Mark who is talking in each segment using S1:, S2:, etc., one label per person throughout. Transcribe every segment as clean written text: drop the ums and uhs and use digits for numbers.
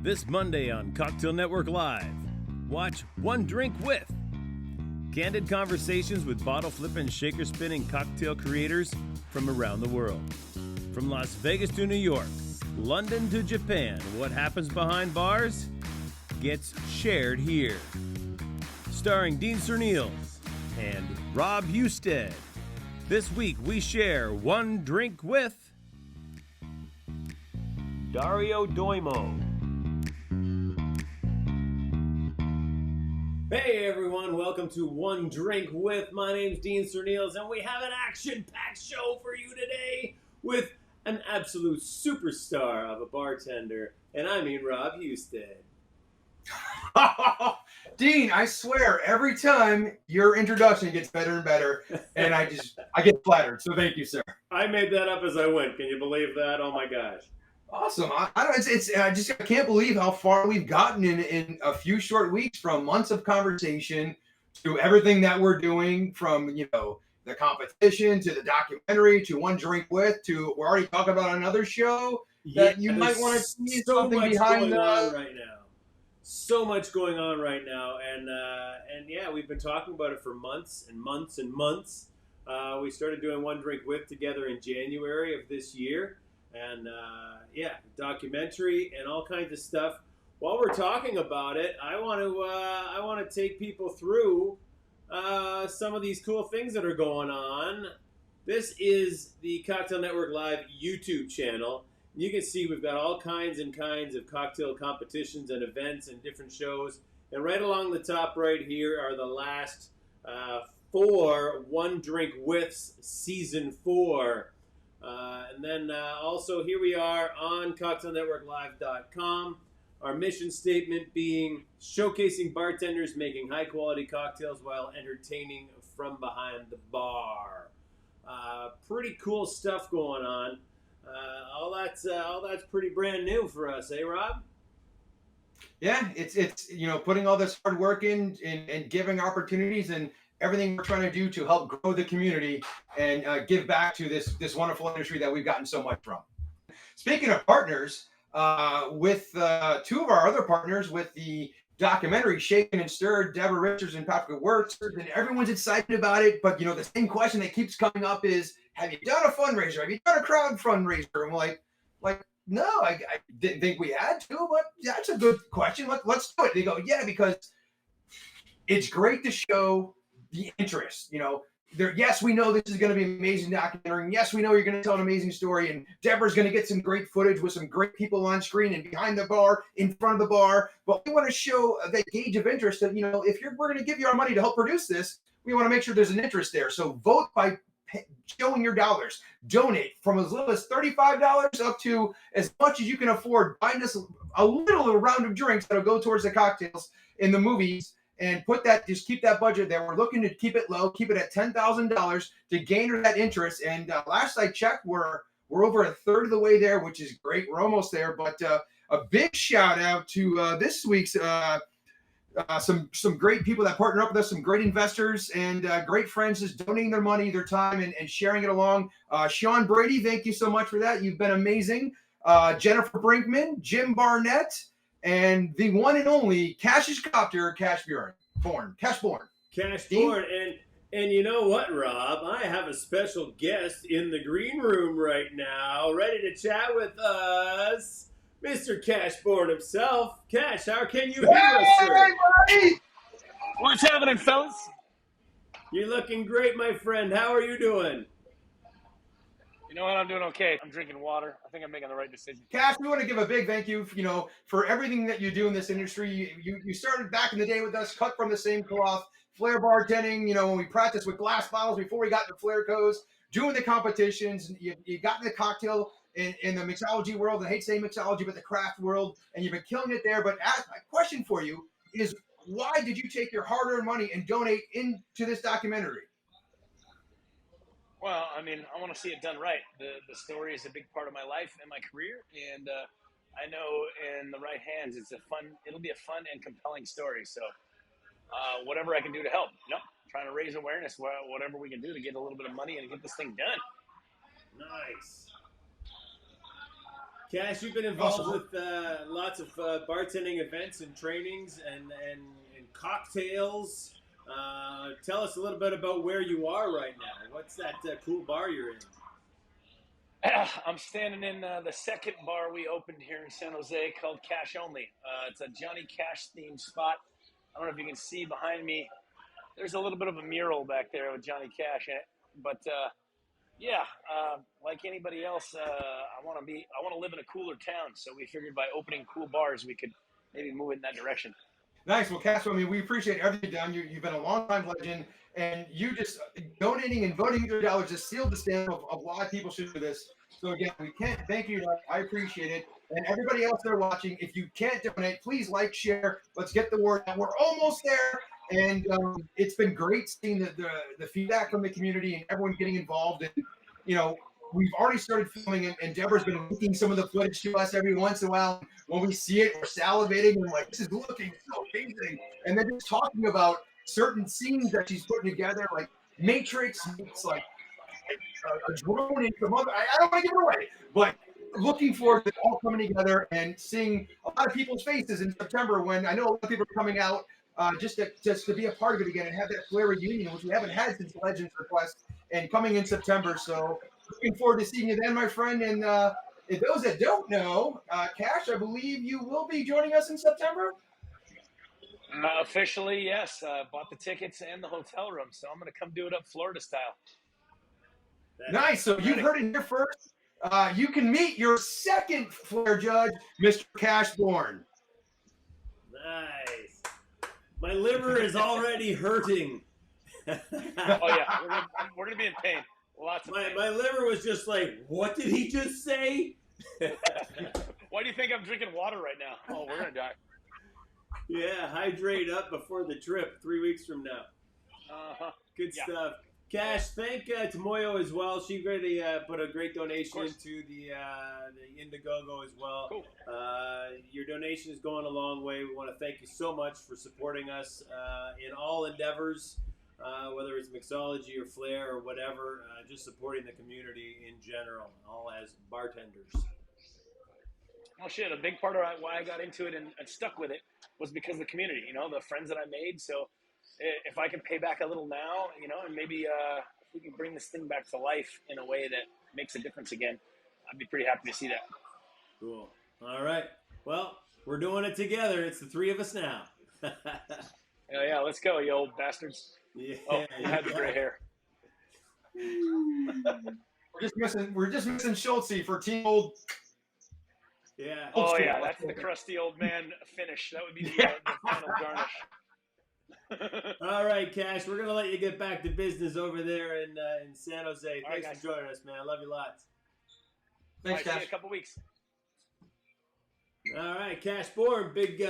S1: This Monday on Cocktail Network Live, watch One Drink With. Candid conversations with bottle flipping, shaker spinning cocktail creators from around the world. From Las Vegas to New York, London to Japan, what happens behind bars gets shared here. Starring Dean Serneels and Rob Husted. This week we share One Drink With Dario Doimo. Hey everyone, welcome to One Drink With. My name's Dean Serneels, and we have an action-packed show for you today with an absolute superstar of a bartender, and I mean Rob Husted.
S2: Dean, I swear, every time your introduction gets better and better, and I get flattered. So thank you, sir.
S1: I made that up as I went. Can you believe that? Oh my gosh.
S2: Awesome. I can't believe how far we've gotten in a few short weeks, from months of conversation to everything that we're doing, from, the competition to the documentary to One Drink With to we're already talking about another show that you might want to see something behind
S1: right now. So much going on right now, and yeah, we've been talking about it for months and months and months. We started doing One Drink With together in January of this year, and documentary and all kinds of stuff. While we're talking about it, I want to take people through some of these cool things that are going on. This is the Cocktail Network Live YouTube channel. You can see we've got all kinds and kinds of cocktail competitions and events and different shows. And right along the top right here are the last 4 One Drink Withs Season 4. And then also here we are on CocktailNetworkLive.com. Our mission statement being showcasing bartenders making high-quality cocktails while entertaining from behind the bar. Pretty cool stuff going on. All that's pretty brand new for us, eh, Rob?
S2: Yeah, it's putting all this hard work in and giving opportunities and everything we're trying to do to help grow the community and give back to this wonderful industry that we've gotten so much from. Speaking of partners, with 2 of our other partners with the documentary Shaken and Stirred, Deborah Richards and Patrick Wirtz, and everyone's excited about it. But the same question that keeps coming up is, have you done a fundraiser? Have you done a crowd fundraiser? I'm like, no, I didn't think we had to, but that's a good question. Let's do it. They go, yeah, because it's great to show the interest. Yes, we know this is going to be an amazing documentary. And yes, we know you're going to tell an amazing story. And Deborah's going to get some great footage with some great people on screen and behind the bar, in front of the bar. But we want to show that gauge of interest that, if we're going to give you our money to help produce this, we want to make sure there's an interest there. So vote by showing your dollars. Donate from as little as $35 up to as much as you can afford. Buying us a little round of drinks that'll go towards the cocktails in the movies. And just keep that budget there. We're looking to keep it low, keep it at $10,000 to gain that interest. And last I checked, we're over a third of the way there, which is great. We're almost there. But a big shout out to this week's some great people that partner up with us, some great investors and great friends just donating their money, their time, and sharing it along. Sean Brady, thank you so much for that. You've been amazing. Jennifer Brinkman, Jim Barnett, and the one and only Cash Bourne.
S1: And you know what, Rob? I have a special guest in the green room right now, ready to chat with us, Mr. Cash Bourne himself. Cash, how can you hear us, sir?
S2: Hey,
S3: What's happening, fellas?
S1: You're looking great, my friend. How are you doing?
S3: You know what? I'm doing okay. I'm drinking water. I think I'm making the right decision.
S2: Cash, we want to give a big thank you, for everything that you do in this industry. You started back in the day with us, cut from the same cloth. Flair Bartending, when we practiced with glass bottles before we got into Flair codes, doing the competitions. You got in the cocktail in the mixology world. I hate saying mixology, but the craft world, and you've been killing it there. But my question for you is, why did you take your hard-earned money and donate into this documentary?
S3: Well, I want to see it done right. The story is a big part of my life and my career, and I know in the right hands, it'll be a fun and compelling story. So whatever I can do to help, trying to raise awareness, whatever we can do to get a little bit of money and get this thing done.
S1: Nice. Cash, you've been involved
S2: Awesome.
S1: with lots of bartending events and trainings and cocktails. Tell us a little bit about where you are right now. What's that cool bar you're in?
S3: I'm standing in the second bar we opened here in San Jose called Cash Only. It's a Johnny Cash themed spot. I don't know if you can see behind me. There's a little bit of a mural back there with Johnny Cash in it, but yeah, like anybody else, I want to live in a cooler town. So we figured by opening cool bars, we could maybe move in that direction.
S2: Nice. Well, Castro, I mean, we appreciate everything you've done. You've been a long-time legend, and you just donating and voting $3 just sealed the stamp of why people should do this. So again, we can't thank you enough. I appreciate it. And everybody else there watching, if you can't donate, please like, share. Let's get the word out. We're almost there. And it's been great seeing the feedback from the community and everyone getting involved. And, you know, we've already started filming, and Deborah's been linking some of the footage to us every once in a while. When we see it, we're salivating and like, this is looking so amazing. And then just talking about certain scenes that she's putting together, like Matrix, it's like a drone and some other. I don't want to give it away, but looking forward to it all coming together and seeing a lot of people's faces in September when I know a lot of people are coming out just to be a part of it again and have that Flair reunion, which we haven't had since Legends Request, and coming in September. So looking forward to seeing you then, my friend. And those that don't know, Cash, I believe you will be joining us in September.
S3: Officially, yes. Bought the tickets and the hotel room, so I'm going to come do it up Florida style.
S2: Nice. So you've heard it here first. You can meet your second Flair judge, Mr. Cash Bourne.
S1: Nice. My liver is already hurting.
S3: Oh yeah, we're gonna be in pain. Lots of pain.
S1: My liver was just like, what did he just say?
S3: Why do you think I'm drinking water right now? Oh, we're gonna die.
S1: Yeah, hydrate up before the trip 3 weeks from now. Good stuff. Cash, thank Tomoyo as well. She really put a great donation into the Indiegogo as well.
S3: Cool.
S1: Your donation is going a long way. We want to thank you so much for supporting us in all endeavors, whether it's mixology or Flair or whatever, just supporting the community in general, all as bartenders.
S3: Oh shit, a big part of why I got into it and stuck with it was because of the community, you know, the friends that I made. So if I can pay back a little now, you know, and maybe if we can bring this thing back to life in a way that makes a difference again, I'd be pretty happy to see that.
S1: Cool. All right. Well, we're doing it together. It's the three of us now.
S3: Yeah, let's go, you old bastards.
S1: Yeah.
S3: Oh, you had the gray hair.
S2: We're just missing Schultze for Team Old.
S1: Yeah.
S3: Oh yeah, that's the crusty old man finish. That would be the final garnish.
S1: All right, Cash, we're gonna let you get back to business over there in San Jose. Thanks for joining us, man. I love you lots.
S2: Thanks, Cash.
S3: See you in a couple weeks.
S1: All right, Cash Bourne, big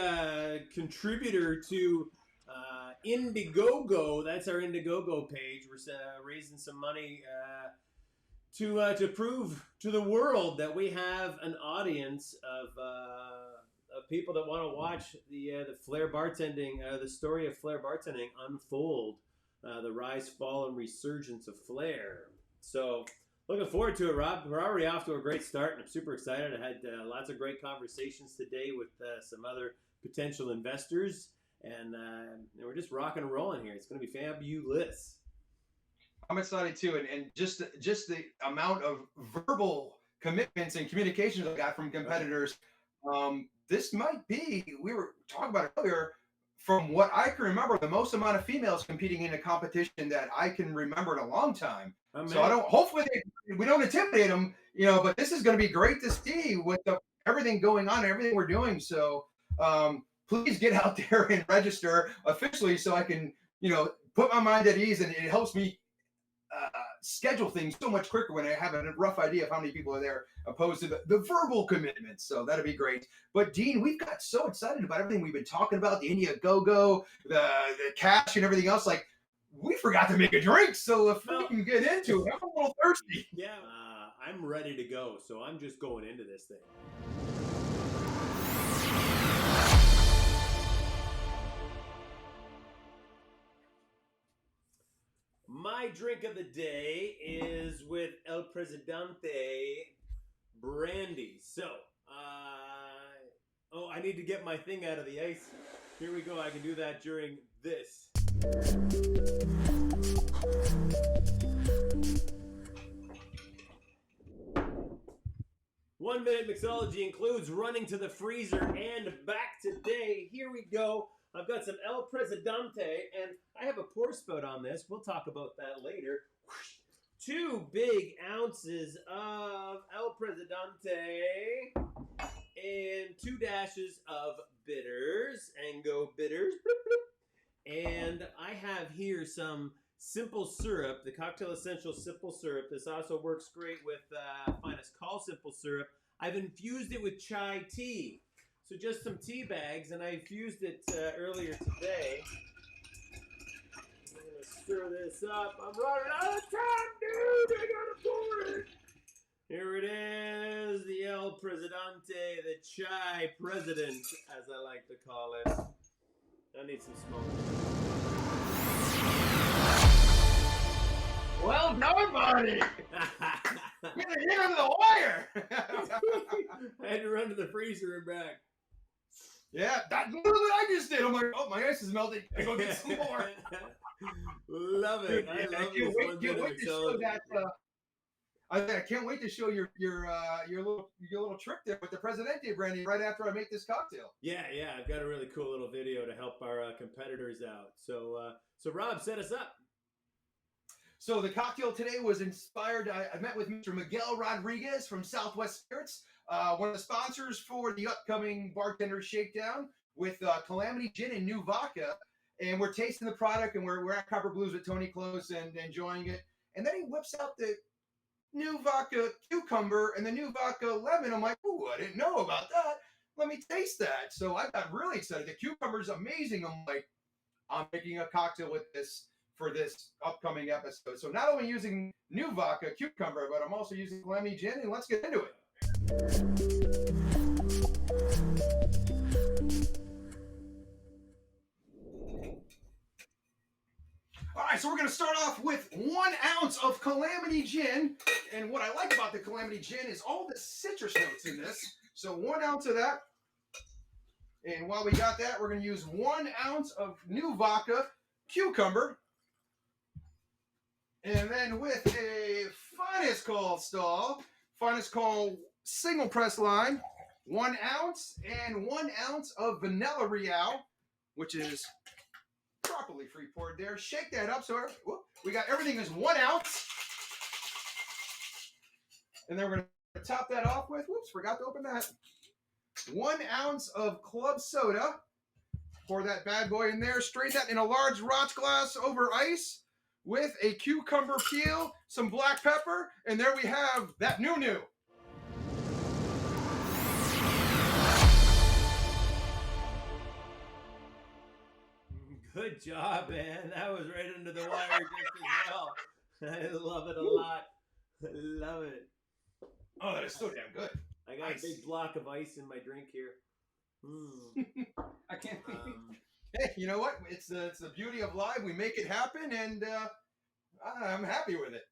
S1: contributor to Indiegogo. That's our Indiegogo page. We're raising some money to prove to the world that we have an audience of people that want to watch the Flair bartending, the story of Flair bartending unfold, the rise, fall, and resurgence of Flair. So looking forward to it, Rob. We're already off to a great start, and I'm super excited. I had lots of great conversations today with some other potential investors, and we're just rocking and rolling here. It's going to be fabulous.
S2: I'm excited too, and just the amount of verbal commitments and communications I got from competitors. This might be, we were talking about it earlier, from what I can remember, the most amount of females competing in a competition that I can remember in a long time. So hopefully we don't intimidate them, you know, but this is going to be great to see with everything going on, everything we're doing. So please get out there and register officially so I can, you know, put my mind at ease, and it helps me schedule things so much quicker when I have a rough idea of how many people are there, opposed to the verbal commitments. So that'd be great. But Dean, we've got so excited about everything we've been talking about, the Indiegogo, the cash and everything else. Like, we forgot to make a drink. So if we can get into it, I'm a little thirsty.
S1: Yeah, I'm ready to go. So I'm just going into this thing. My drink of the day is with El Presidente Brandy. So I need to get my thing out of the ice. Here we go. I can do that during this. 1 minute mixology includes running to the freezer and back today. Here we go. I've got some El Presidente, and I have a pour spout on this. We'll talk about that later. 2 big ounces of El Presidente and 2 dashes of bitters. And go bitters. Bloop, bloop. And I have here some simple syrup, the Cocktail Essential simple syrup. This also works great with Finest Call simple syrup. I've infused it with chai tea. So just some tea bags, and I infused it earlier today. I'm going to stir this up. I'm running out of time, dude! I gotta pour it! Here it is, the El Presidente, the Chai President, as I like to call it. I need some smoke.
S2: Well done, buddy! Get it hit under the wire!
S1: I had to run to the freezer and back.
S2: Yeah, that's literally what I just did. I'm like, oh, my ice is melting. I go get some more.
S1: Love it. I love this 1 minute mixology.
S2: I can't wait to show your little trick there with the Presidente brandy right after I make this cocktail.
S1: Yeah, I've got a really cool little video to help our competitors out. So Rob, set us up.
S2: So the cocktail today was inspired. I met with Mr. Miguel Rodriguez from Southwest Spirits, one of the sponsors for the upcoming Bartender Shakedown with Calamity Gin and New Vodka. And we're tasting the product, and we're at Copper Blues with Tony Close and enjoying it. And then he whips out the New Vodka Cucumber and the New Vodka Lemon. I'm like, ooh, I didn't know about that. Let me taste that. So I got really excited. The cucumber is amazing. I'm like, I'm making a cocktail with this for this upcoming episode. So not only using New Vodka Cucumber, but I'm also using Calamity Gin, and let's get into it. All right, so we're going to start off with 1 ounce of Calamity Gin. And what I like about the Calamity Gin is all the citrus notes in this. So 1 ounce of that. And while we got that, we're going to use 1 ounce of New Vodka Cucumber. And then with a Finest Call single press line, 1 ounce and 1 ounce of Vanilla Real, which is properly free poured there. Shake that up. So we got everything is 1 ounce. And then we're going to top that off with, whoops, forgot to open that. 1 ounce of club soda. Pour that bad boy in there. Strain that in a large rocks glass over ice with a cucumber peel, some black pepper, and there we have that new.
S1: Good job, man. That was right under the wire just as well. I love it a lot. I love it.
S2: Oh, that is so damn good.
S1: I got a big block of ice in my drink here.
S2: I can't. Hey, you know what? It's the beauty of live. We make it happen, and I'm happy with it.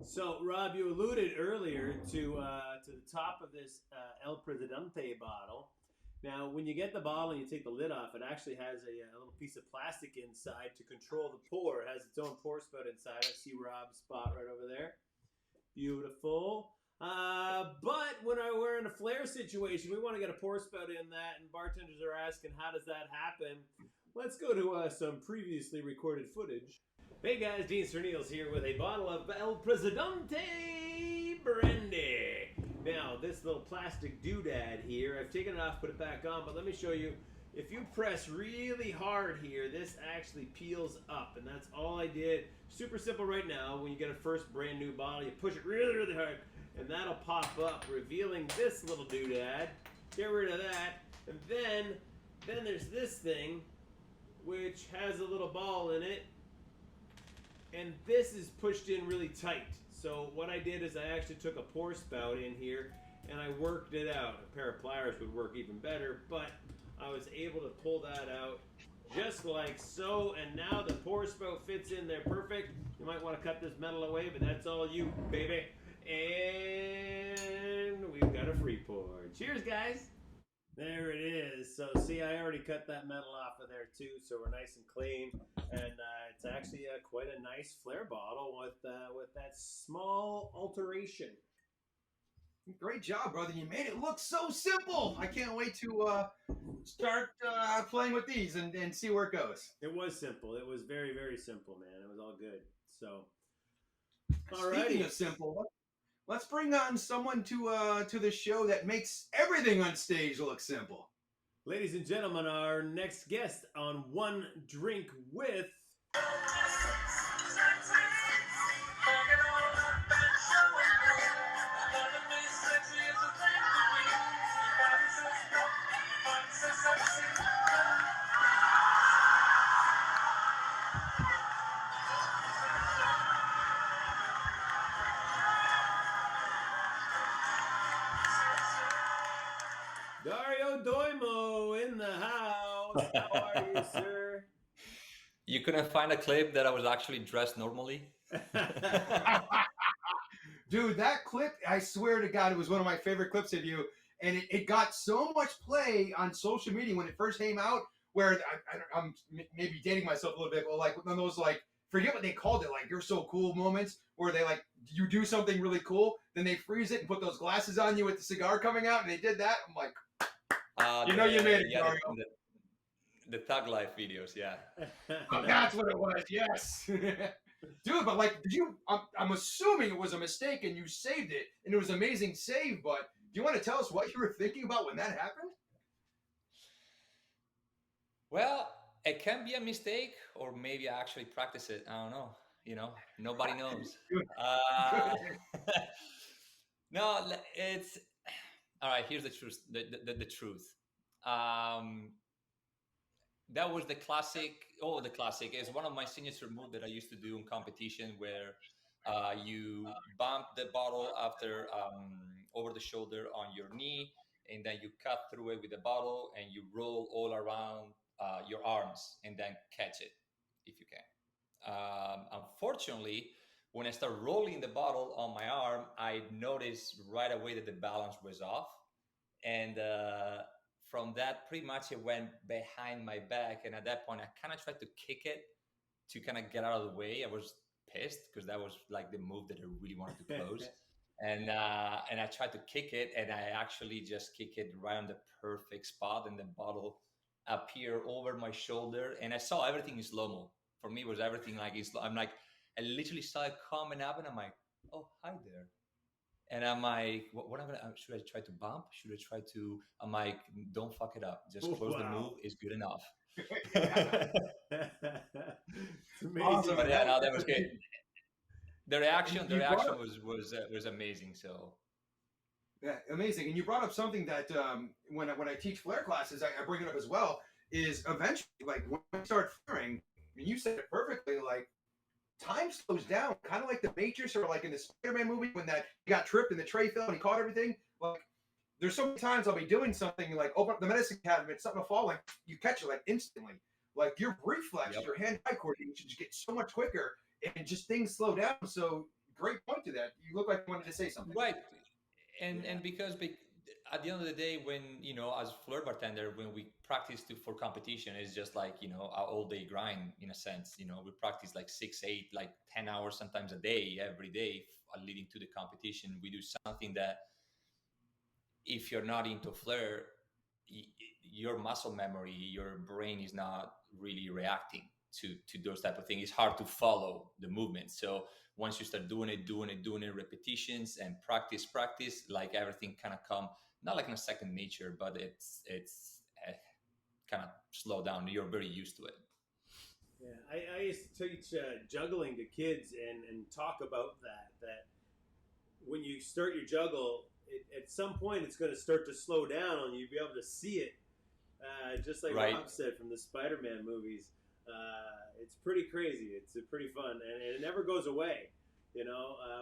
S1: So, Rob, you alluded earlier to the top of this El Presidente bottle. Now, when you get the bottle and you take the lid off, it actually has a little piece of plastic inside to control the pour. It has its own pour spout inside. I see Rob's spot right over there. Beautiful. But when we're in a Flair situation, we want to get a pour spout in that, and bartenders are asking, how does that happen? Let's go to some previously recorded footage. Hey guys, Dean Serneels here with a bottle of El Presidente Brandy. Now, this little plastic doodad here, I've taken it off, put it back on, but let me show you. If you press really hard here, this actually peels up, and that's all I did. Super simple right now. When you get a first brand new bottle, you push it really, really hard, and that'll pop up, revealing this little doodad. Get rid of that, and then there's this thing, which has a little ball in it, and this is pushed in really tight. So what I did is I actually took a pour spout in here and I worked it out. A pair of pliers would work even better, but I was able to pull that out just like so, and now the pour spout fits in there perfect. You might want to cut this metal away, but that's all you, baby. And we've got a free pour. Cheers, guys. There it is. So see, I already cut that metal off of there too, so we're nice and clean. And it's actually quite a nice Flair bottle with that small alteration.
S2: Great job, brother. You made it look so simple. I can't wait to start playing with these and see where it goes.
S1: It was simple. It was very, very simple, man. It was all good. So,
S2: Speaking of simple, let's bring on someone to the show that makes everything on stage look simple.
S1: Ladies and gentlemen, our next guest on One Drink with... Dario Doimo in the house. How are you, sir?
S4: You couldn't find a clip that I was actually dressed normally?
S2: Dude, that clip, I swear to God, it was one of my favorite clips of you. And it got so much play on social media when it first came out, where I'm maybe dating myself a little bit, but like one of those, like, forget what they called it, like, you're so cool moments where they, like, you do something really cool, then they freeze it and put those glasses on you with the cigar coming out, and they did that. I'm like, you made it, Dario.
S4: The Thug Life videos, yeah.
S2: Oh, that's what it was, yes. Dude, but like, I'm assuming it was a mistake and you saved it, and it was an amazing save, but do you want to tell us what you were thinking about when that happened?
S4: Well, it can be a mistake, or maybe I actually practice it. I don't know. Nobody knows. No, it's all right. Here's the truth. The truth. That was the classic. Oh, the classic is one of my signature moves that I used to do in competition, where you bump the bottle after over the shoulder on your knee, and then you cut through it with the bottle, and you roll all around your arms, and then catch it if you can. Unfortunately, when I start rolling the bottle on my arm, I noticed right away that the balance was off, and from that, pretty much it went behind my back, and at that point, I kind of tried to kick it to kind of get out of the way. I was pissed because that was like the move that I really wanted to close. And I tried to kick it, and I actually just kick it right on the perfect spot, and the bottle appeared over my shoulder, and I saw everything in slow-mo. For me, it was everything like I'm like, I literally saw it coming up, and I'm like, oh, hi there. And I'm like, what am I gonna? Should I try to bump? Should I try to? I'm like, don't fuck it up. Just close the move. It's good enough.
S1: It's amazing.
S2: Awesome.
S4: But yeah, no, that was good. The reaction was amazing. So
S2: yeah, amazing. And you brought up something that when I teach Flair classes, I bring it up as well. Is eventually, like, when you start flaring, and you said it perfectly, like, time slows down, kind of like the Matrix, or like in the Spider-Man movie when that he got tripped and the tray fell and he caught everything. Like, there's so many times I'll be doing something, like open up the medicine cabinet, something will fall, like you catch it like instantly. Like your reflex, your hand-eye coordination just gets so much quicker, and just things slow down. So great point to that. You look like you wanted to say something.
S4: Right, and because at the end of the day, when as Flair bartender, when we practice for competition, it's just like our all-day grind in a sense. We practice like 6, 8, like 10 hours sometimes a day, every day, leading to the competition. We do something that, if you're not into Flair, your muscle memory, your brain is not really reacting to those type of things. It's hard to follow the movement. So once you start doing it, repetitions and practice, like everything kind of come, not like in a second nature, but it's kind of slow down. You're very used to it.
S1: Yeah, I used to teach juggling to kids and talk about that when you start your juggle, at some point it's going to start to slow down and you'll be able to see it, just like Rob said from the Spider-Man movies. It's pretty crazy. It's pretty fun, and it never goes away.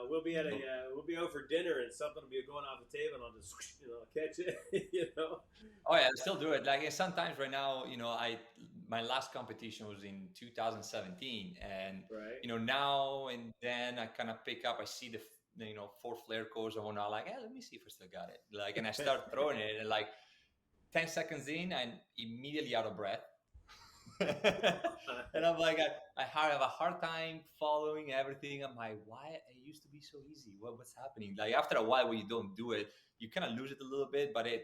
S1: We'll be out for dinner and something will be going off the table and I'll just catch it.
S4: Oh yeah, I still do it. Like sometimes right now, my last competition was in 2017, and now and then I kind of pick up. I see the 4 Flair codes and whatnot. Like, hey, let me see if I still got it. Like, and I start throwing it, and like 10 seconds in, I'm immediately out of breath. And I'm like, I have a hard time following everything. I'm like, why? It used to be so easy. What's happening? Like after a while, when you don't do it, you kind of lose it a little bit. But if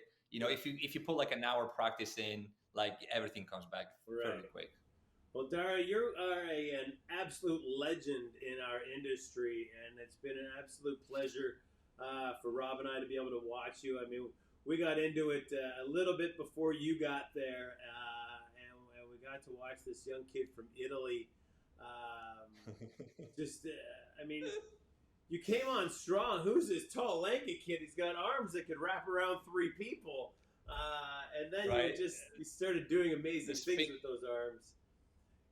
S4: you put like an hour practice in, like everything comes back fairly quick.
S1: Well, Dario, you are an absolute legend in our industry, and it's been an absolute pleasure for Rob and I to be able to watch you. I mean, we got into it a little bit before you got there, and we got to watch this young kid from Italy. I mean, you came on strong. Who's this tall, lanky kid? He's got arms that could wrap around 3 people. And then you started doing amazing things with those arms.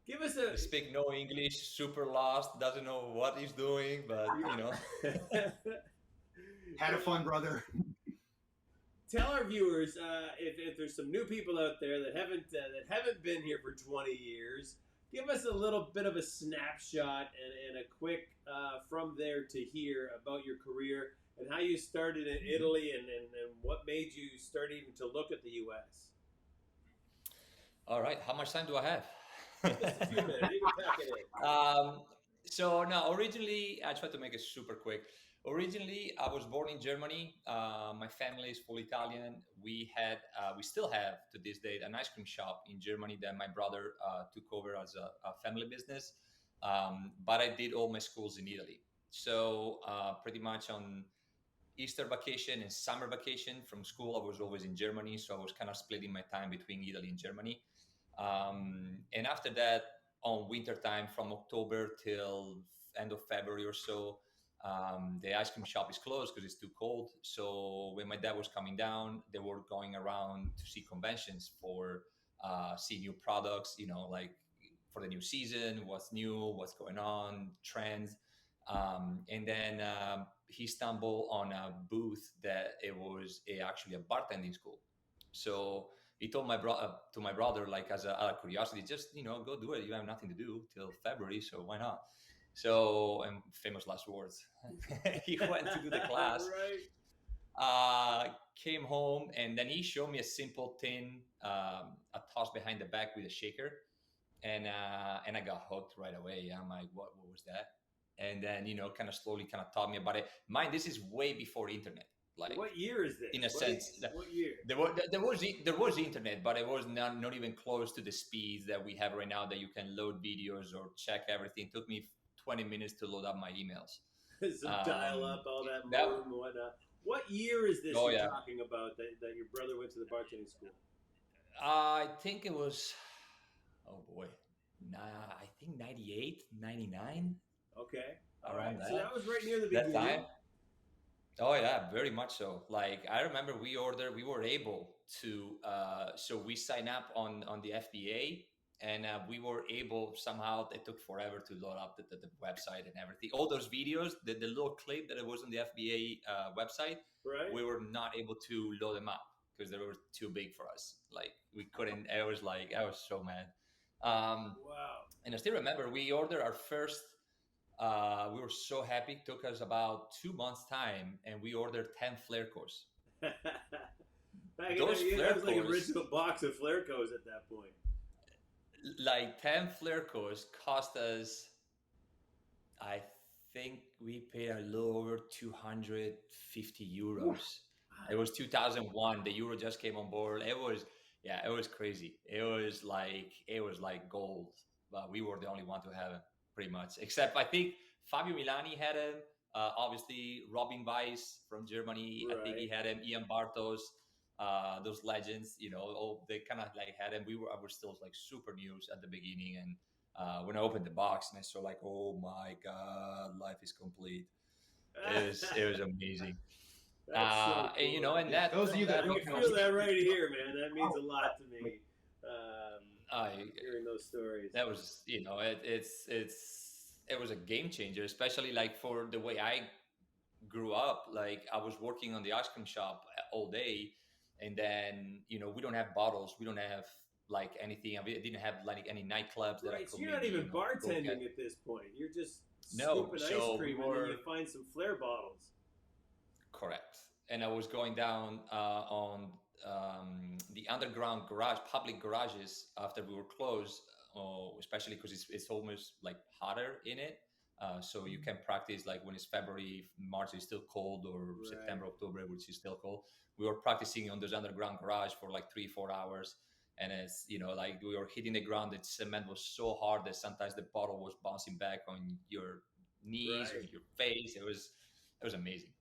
S1: Give us a...
S4: Speak no English, super lost, doesn't know what he's doing, but
S2: Had a fun, brother.
S1: Tell our viewers if there's some new people out there that haven't been here for 20 years. Give us a little bit of a snapshot and a quick from there to here about your career and how you started in Italy and what made you start even to look at the U.S.
S4: All right, how much time do I have?
S1: Just a few minutes. You can pack it in.
S4: So no, originally, I try to make it super quick. Originally, I was born in Germany. My family is full Italian. We still have to this day an ice cream shop in Germany that my brother took over as a family business. But I did all my schools in Italy. So pretty much on Easter vacation and summer vacation from school, I was always in Germany. So I was kind of splitting my time between Italy and Germany. And after that, on winter time, from October till end of February or so, the ice cream shop is closed because it's too cold. So when my dad was coming down, they were going around to see conventions for see new products, like for the new season, what's new, what's going on, trends. And then he stumbled on a booth that it was actually a bartending school. So he told my brother, like out of curiosity, just go do it. You have nothing to do till February, so why not? So, and famous last words. He went to do the class. Came home, and then he showed me a simple tin, a toss behind the back with a shaker, and I got hooked right away. I'm like, what was that? And then kind of slowly taught me about it. Mind, this is way before internet. Like,
S1: what year is this?
S4: In a sense,
S1: what year?
S4: There was internet, but it was not even close to the speeds that we have right now. That you can load videos or check everything. It took me 20 minutes to load up my emails.
S1: Some dial up, all that modem and whatnot. What year is this you're talking about that your brother went to the bartending school?
S4: I think it was, oh boy, I think 98, 99.
S1: Okay.
S4: Around that.
S1: So that was right near the beginning.
S4: That time. Oh yeah, very much so. Like I remember we were able to, so we signed up on the FBA, and we were able somehow. It took forever to load up the website and everything. All those videos, the little clip that it was on the FBA website, we were not able to load them up because they were too big for us. Like we couldn't. I was so mad.
S1: Wow.
S4: And I still remember we ordered our first. We were so happy. It took us about 2 months' time, and we ordered 10 Flair coes.
S1: Those Flair coes, like an original box of Flair coes at that point.
S4: Like 10 Flair coes cost us, I think we paid a little over 250 euros. It was 2001. The euro just came on board. It was crazy. It was like gold, but we were the only one to have it. Pretty much, except I think Fabio Milani had him. Obviously, Robin Weiss from Germany. I think he had him. Ian Bartos, those legends. They kind of like had him. I was still like super new at the beginning, and when I opened the box and I saw like, oh my god, life is complete. It was amazing. So cool. And that
S1: those of you that don't feel that right here, man, that means a lot to me. Hearing those stories,
S4: that was it was a game changer, especially like for the way I grew up. Like I was working on the ice cream shop all day, and then we don't have bottles, we don't have like anything. I didn't have like any nightclubs that I could.
S1: So you're not even bartending at this point. You're just scooping ice cream, and then you find some Flair bottles.
S4: Correct. And I was going down on the underground garage, public garages after we were closed, especially because it's almost like hotter in it. So you can practice like when it's February, March is still cold, or
S1: Right.
S4: September, October, which is still cold. We were practicing on those underground garage for like 3-4 hours. And it's, like we were hitting the ground. The cement was so hard that sometimes the bottle was bouncing back on your knees or
S1: Right.
S4: your face. It was amazing.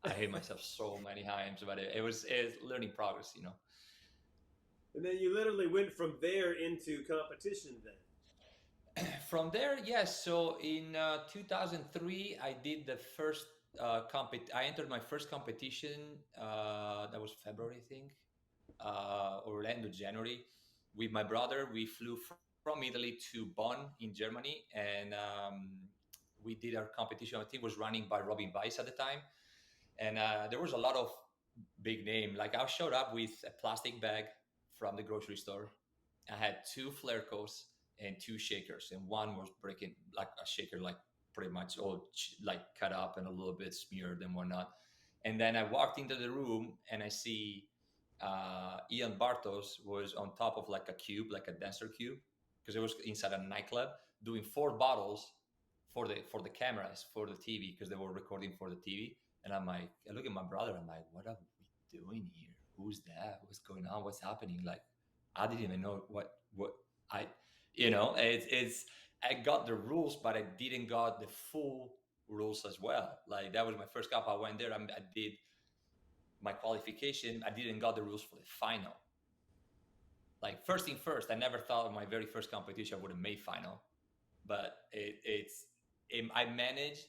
S4: I hit myself so many times, but it's learning progress.
S1: And then you literally went from there into competition then.
S4: From there, yes. So in 2003, I did the first I entered my first competition. That was February, I think, or end of January. With my brother, we flew from Italy to Bonn in Germany, and we did our competition. I think it was running by Robin Weiss at the time, and there was a lot of big name. Like I showed up with a plastic bag from the grocery store. I had 2 Flair coats and 2 shakers, and one was breaking, like a shaker, like pretty much all like cut up and a little bit smeared and whatnot. And then I walked into the room and I see Ian Bartos was on top of like a cube, like a dancer cube, because it was inside a nightclub doing 4 bottles for the cameras for the TV, because they were recording for the TV. And I'm like, I look at my brother, I'm like, what are we doing here? Who's that? What's going on? What's happening? Like, I didn't even know what I, it's I got the rules, but I didn't got the full rules as well. Like that was my first cup. I went there. I did my qualification. I didn't got the rules for the final. Like first thing first, I never thought of my very first competition I would have made final, but I managed.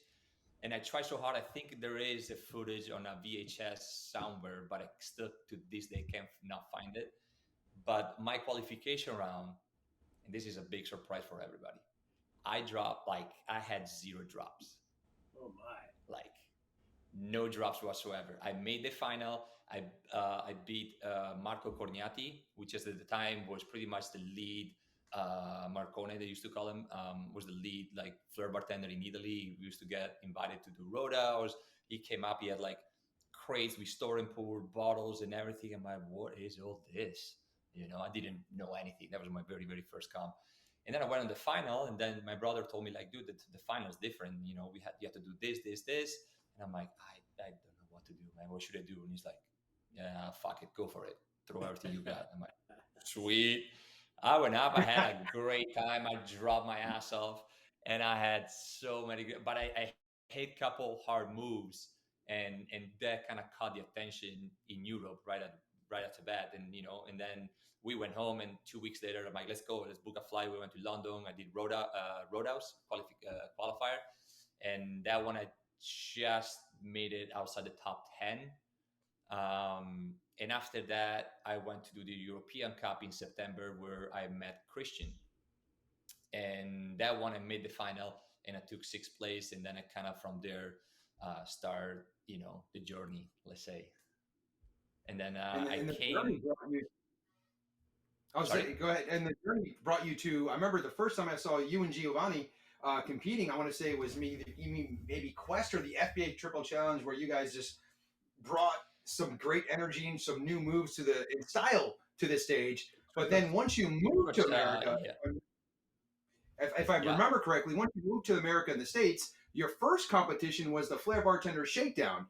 S4: And I tried so hard. I think there is a footage on a VHS somewhere, but I still to this day can't not find it. But my qualification round, and this is a big surprise for everybody, I had 0 drops.
S1: Oh my!
S4: Like no drops whatsoever. I made the final. I beat Marco Corniati, which at the time was pretty much the lead. Marcone, they used to call him, was the lead like Flair Bartender in Italy. We used to get invited to do rodeos. He came up, he had like crates with store and pour bottles and everything. I'm like, what is all this? I didn't know anything. That was my very, very first comp. And then I went on the final, and then my brother told me like, dude, the final is different. You have to do this, this, this. And I'm like, I don't know what to do, man. What should I do? And he's like, yeah, fuck it, go for it. Throw everything you got. I'm like, sweet. I went up. I had a great time. I dropped my ass off, and I had so many. But I hit a couple hard moves, and that kind of caught the attention in Europe right at the bat. And then we went home, and 2 weeks later, I'm like, let's go. Let's book a flight. We went to London. I did Roadhouse qualifier, and that one I just made it outside the top 10. And after that, I went to do the European Cup in September, where I met Christian. And that one, I made the final, and I took 6th place. And then I kind of from there start, the journey, let's say. And then I came.
S2: Go ahead. And the journey brought you to. I remember the first time I saw you and Giovanni competing. I want to say it was maybe Quest or the FBA Triple Challenge, where you guys just brought some great energy and some new moves in style to the stage. But then once you moved to America, if I remember correctly, once you moved to America and the States, your first competition was the Flair Bartender Shakedown,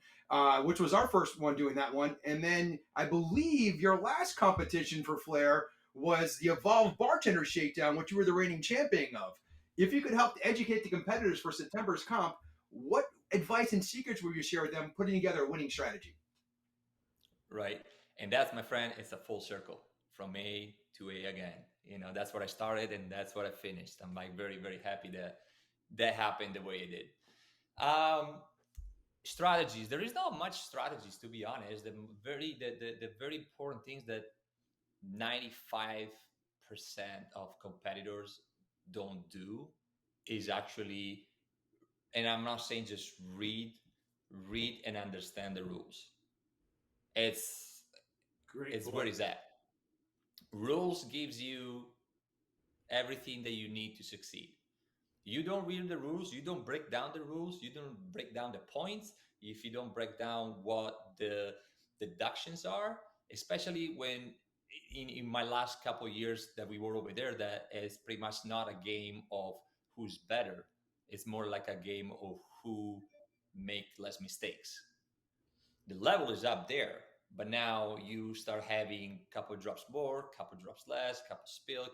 S2: which was our first one doing that one. And then I believe your last competition for Flair was the Evolve Bartender Shakedown, which you were the reigning champion of. If you could help educate the competitors for September's comp, what advice and secrets would you share with them putting together a winning strategy?
S4: Right. And that's, my friend, it's a full circle from A to A again. That's what I started, and that's what I finished. I'm like very, very happy that happened the way it did. Strategies. There is not much strategies, to be honest. The very important things that 95% of competitors don't do is actually, and I'm not saying just read and understand the rules. It's where it's at. Rules gives you everything that you need to succeed. You don't read the rules, you don't break down the rules, you don't break down the points, if you don't break down what the deductions are, especially when in my last couple of years that we were over there, that is pretty much not a game of who's better. It's more like a game of who make less mistakes. The level is up there, but now you start having a couple drops more, couple drops less, couple spill,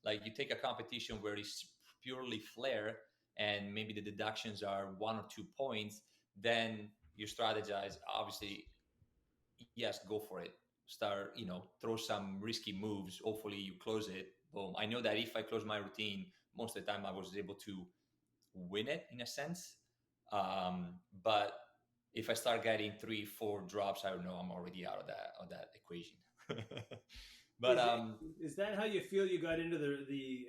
S4: like you take a competition where it's purely flair and maybe the deductions are 1 or 2 points, then you strategize. Obviously, yes, go for it. Start, throw some risky moves. Hopefully you close it. Boom. I know that if I close my routine, most of the time I was able to win it in a sense. But if I start getting 3, 4 drops, I don't know, I'm already out of that equation. But
S1: is that how you feel you got into the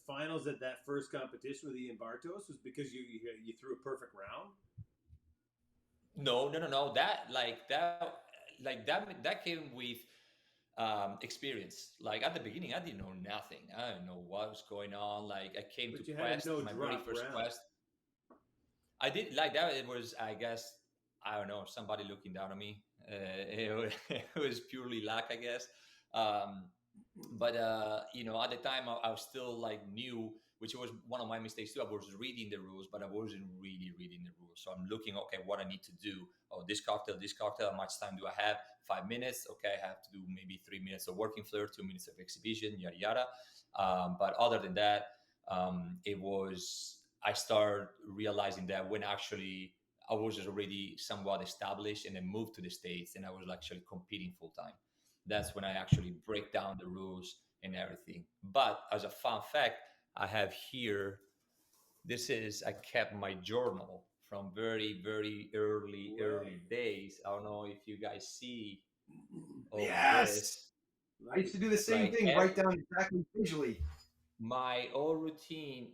S1: finals at that first competition with Ian Bartos? Was because you threw a perfect round?
S4: No. That came with experience. Like at the beginning, I didn't know nothing. I didn't know what was going on. Like I came
S1: But
S4: to
S1: you
S4: Quest,
S1: had a no
S4: my very
S1: drop
S4: first
S1: round.
S4: Quest. I did like that. It was, I guess, I don't know, somebody looking down on me. It was purely luck, I guess. But at the time I was still like new, which was one of my mistakes too. I was reading the rules, but I wasn't really reading the rules. So I'm looking, okay, what I need to do. Oh, this cocktail, how much time do I have? 5 minutes. Okay, I have to do maybe 3 minutes of working flair, 2 minutes of exhibition, yada yada. But other than that, I started realizing that when actually I was already somewhat established and then moved to the States and I was actually competing full time. That's when I actually break down the rules and everything. But as a fun fact, I have here, I kept my journal from very, very early days. I don't know if you guys see all
S2: Yes.
S4: this.
S2: I used to do the same
S4: Like
S2: thing, write down exactly visually.
S4: My old routine,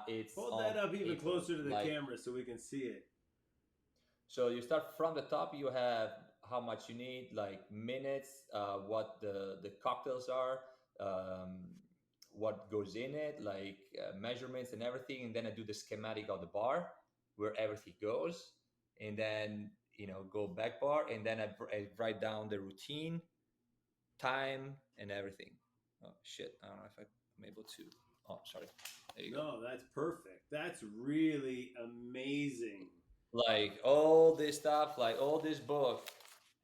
S4: it's
S1: Hold
S4: on
S1: that up even
S4: paper.
S1: closer to the
S4: Like,
S1: camera so we can see it.
S4: so you start from the top. You have how much you need, like minutes, what the cocktails are, um, what goes in it, like measurements and everything. And then I do the schematic of the bar where everything goes, and then go back bar, and then I write down the routine, time, and everything. Oh shit! I don't know if I'm able to. Oh, sorry. There you go.
S1: No, that's perfect. That's really amazing.
S4: Like all this stuff, like all this book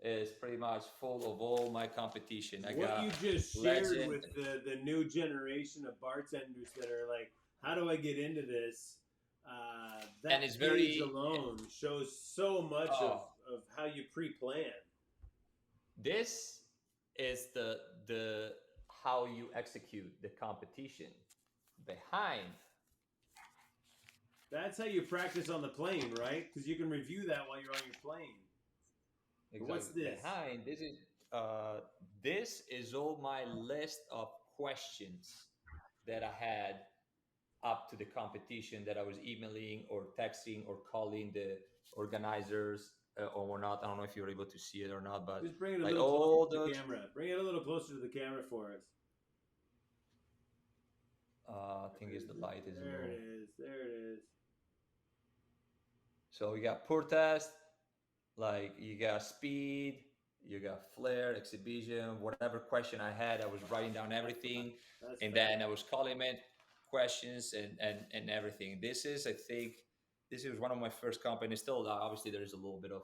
S4: is pretty much full of all my competition. I
S1: What
S4: got
S1: you just shared
S4: Legend.
S1: with the new generation of bartenders that are like, how do I get into this? That
S4: And it's
S1: page
S4: very
S1: alone shows so much
S4: oh,
S1: of how you pre-plan.
S4: this is the how you execute the competition. Behind
S1: That's how you practice on the plane, right? Because you can review that while you're on your plane. But
S4: exactly
S1: what's this?
S4: behind this is all my list of questions that I had up to the competition that I was emailing or texting or calling the organizers or not. I don't know if you're able to see it or not, but
S1: Just bring it a
S4: like
S1: little
S4: all
S1: closer to
S4: those.
S1: the camera. Bring it a little closer to the camera for us.
S4: I think it's the light is a
S1: There
S4: little.
S1: it is. There it is.
S4: So we got pour test, like you got speed, you got flair, exhibition, whatever question I had, I was writing down everything,
S1: That's
S4: and
S1: fast.
S4: then I was calling it questions and everything. I think, this is one of my first companies. Still, obviously, there is a little bit of,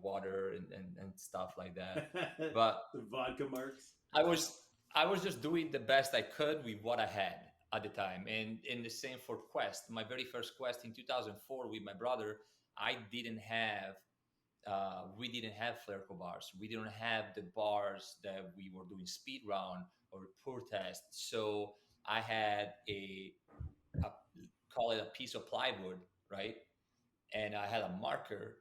S4: water and stuff like that, but
S1: The vodka marks.
S4: I was I was just doing the best I could with what I had at the time. And in the same for Quest, my very first Quest in 2004 with my brother, I didn't have we didn't have Flairco bars. We didn't have the bars that we were doing speed round or pour test. So I had a call it a piece of plywood, right? And I had a marker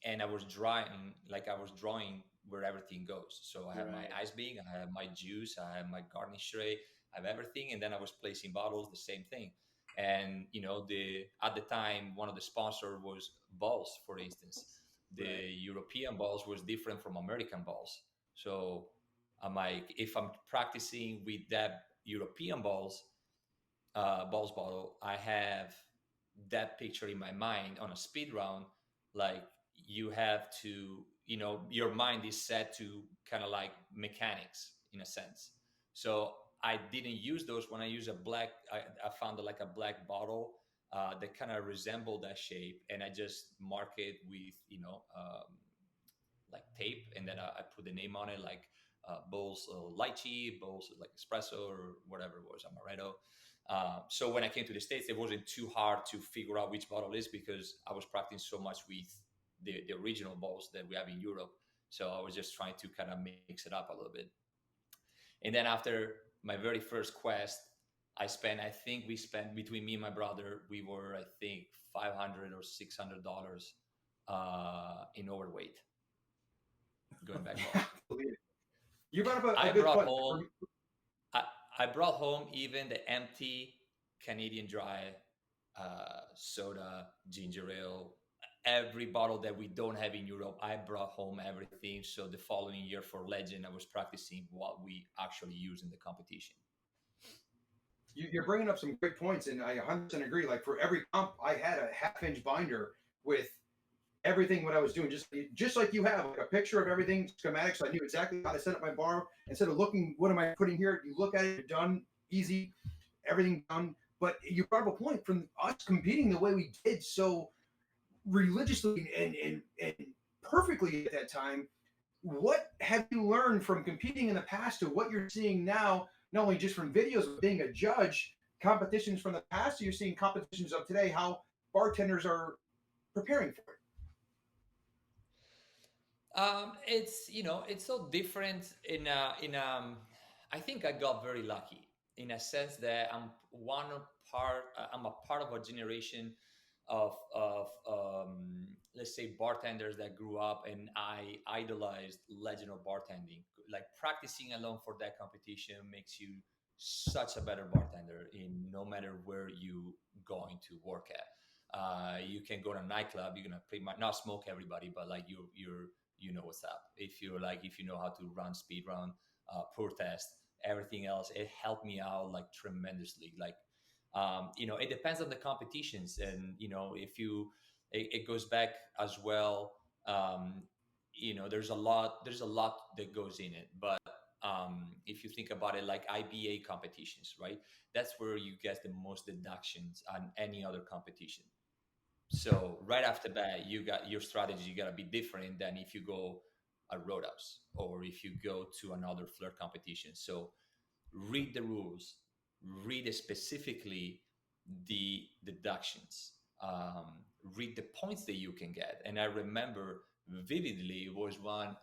S4: and I was drawing where everything goes. So I have my
S1: Right.
S4: ice bean, I have my juice, I have my garnish tray, I have everything. And then I was placing bottles, the same thing. And the at the time, one of the sponsors was balls, for instance. The
S1: Right.
S4: European balls was different from American balls. So I'm like, if I'm practicing with that European balls bottle, I have that picture in my mind on a speed round. Like you have to, your mind is set to kind of like mechanics in a sense. So I didn't use those. When I use a black, I found like a black bottle that kind of resembled that shape, and I just mark it with like tape, and then I put the name on it, like bowls lychee, bowls like espresso or whatever it was, amaretto. So when I came to the States, it wasn't too hard to figure out which bottle is, because I was practicing so much with the original bowls that we have in Europe. So I was just trying to kind of mix it up a little bit. And then after my very first quest, I think we spent, between me and my brother, we were, I think, $500 or $600 in overweight going back home.
S2: You brought up a
S4: I
S2: good
S4: brought
S2: point.
S4: home, I brought home even the empty Canadian Dry soda, ginger ale, every bottle that we don't have in Europe. I brought home everything. So the following year for Legend, I was practicing what we actually use in the competition.
S2: You're bringing up some great points, and I 100% agree. Like for every comp, I had a half-inch binder with everything what I was doing, just like you have, like a picture of everything, schematics. So I knew exactly how to set up my bar. Instead of looking, what am I putting here? You look at it, done, easy, everything done. But you brought up a point, from us competing the way we did so religiously and perfectly at that time. What have you learned from competing in the past to what you're seeing now, not only just from videos, but being a judge, competitions from the past, so you're seeing competitions of today, how bartenders are preparing for it?
S4: It's so different I think I got very lucky in a sense that I'm a part of a generation of let's say bartenders that grew up, and I idolized Legend of Bartending. Like practicing alone for that competition makes you such a better bartender in no matter where you going to work at. You can go to a nightclub, you're gonna pretty much not smoke everybody, but like you know what's up. If you know how to run speed run, pour test, everything else, it helped me out like tremendously. Like it depends on the competitions, and if you it goes back as well. There's a lot that goes in it, but if you think about it, like IBA competitions, right? That's where you get the most deductions on any other competition. So right after that, you got your strategy. You got to be different than if you go a Roadhouse or if you go to another Flair competition. So read the rules, read specifically the deductions, read the points that you can get. And I remember vividly, it was one,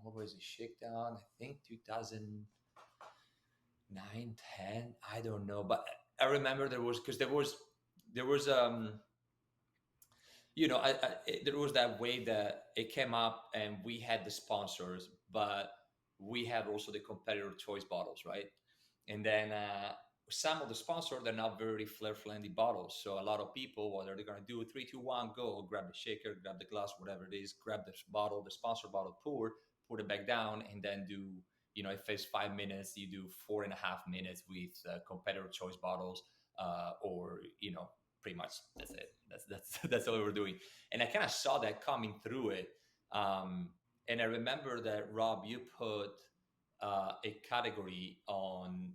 S4: what was it, Shakedown? I think 2009, 10, I don't know. But I remember there was there was that way that it came up and we had the sponsors, but we had also the competitor choice bottles, right? And then some of the sponsors, they're not very flare-friendly bottles. So a lot of people, what are they going to do? 3, 2, 1, go, grab the shaker, grab the glass, whatever it is, grab the bottle, the sponsor bottle, put it back down, and then do, if it's 5 minutes, you do 4.5 minutes with competitor choice bottles, or, pretty much that's it. That's all we were doing. And I kind of saw that coming through it. And I remember that, Rob, you put a category on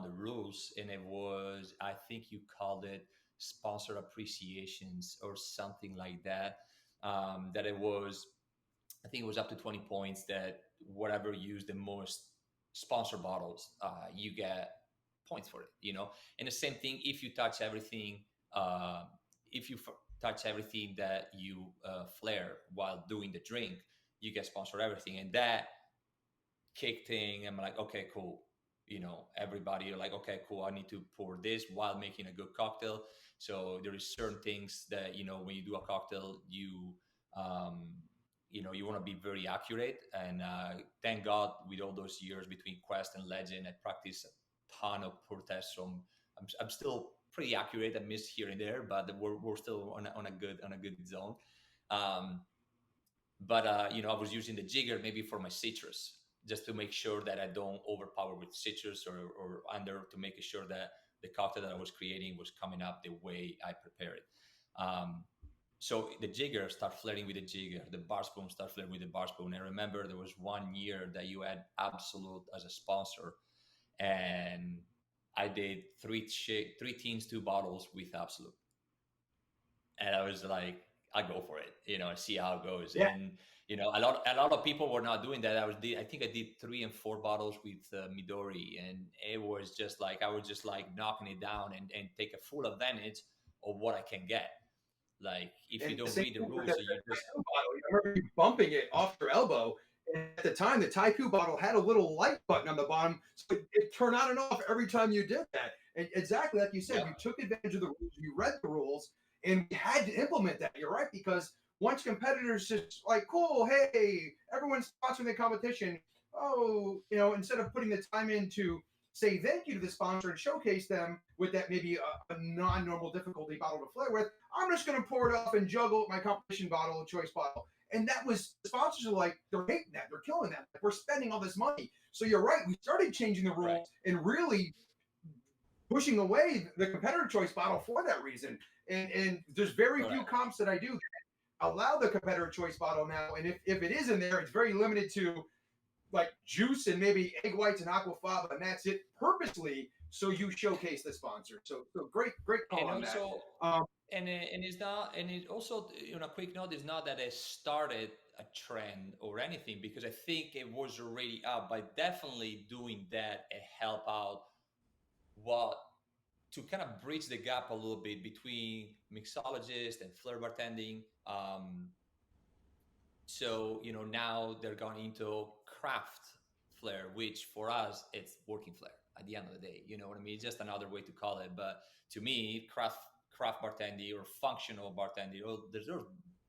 S4: the rules, and it was, I think you called it sponsor appreciations or something like that. That it was, I think it was up to 20 points, that whatever used the most sponsor bottles, you get points for it, And the same thing, if you touch everything, touch everything that you flare while doing the drink, you get sponsored everything. And that kicked in. I'm like, okay, cool. Everybody are like, okay, cool. I need to pour this while making a good cocktail. So there is certain things that, when you do a cocktail, you want to be very accurate. And thank God, with all those years between Quest and Legend, I practiced a ton of pour tests. So I'm still pretty accurate. I miss here and there, but we're still on a good zone. But I was using the jigger maybe for my citrus, just to make sure that I don't overpower with citrus or under, to make sure that the cocktail that I was creating was coming up the way I prepared it. So the jigger start flirting with the jigger, the bar spoon start flirting with the bar spoon. I remember there was one year that you had Absolute as a sponsor, and I did three teams, two bottles with Absolute, and I was like, I go for it, see how it goes.
S2: Yeah.
S4: And a lot of people were not doing that. I think I did 3 and 4 bottles with Midori, and it was just like I was just like knocking it down and take a full advantage of what I can get. Like if you
S2: And the
S4: don't
S2: same
S4: read the
S2: thing with
S4: rules, so you just
S2: Taiku bottle. I remember you bumping it off your elbow. And at the time, the Taiku bottle had a little light button on the bottom, so it turned on and off every time you did that. And exactly like you said,
S4: Yep.
S2: you took advantage of the rules, you read the rules, and we had to implement that. You're right, because once competitors just like, cool, hey, everyone's sponsoring the competition. Oh, instead of putting the time in to say thank you to the sponsor and showcase them with that maybe a non-normal difficulty bottle to flair with, I'm just going to pour it off and juggle my competition bottle, choice bottle. And that was, the sponsors are like, they're hating that. They're killing that. Like, we're spending all this money. So you're right. We started changing the rules
S4: right.
S2: and really pushing away the competitor choice bottle for that reason. And there's very few comps that I do that allow the competitor choice bottle now. And if it is in there, it's very limited to like juice and maybe egg whites and aquafaba, and that's it purposely. So you showcase the sponsor. So great call
S4: And
S2: on
S4: also,
S2: that.
S4: and it's not, and it also, a quick note is not that it started a trend or anything, because I think it was already up. But definitely doing that, it helped out what to kind of bridge the gap a little bit between mixologists and flair bartending. So now they're going into craft flair, which for us it's working flair at the end of the day. You know what I mean? It's just another way to call it. But to me, craft bartending or functional bartending, there's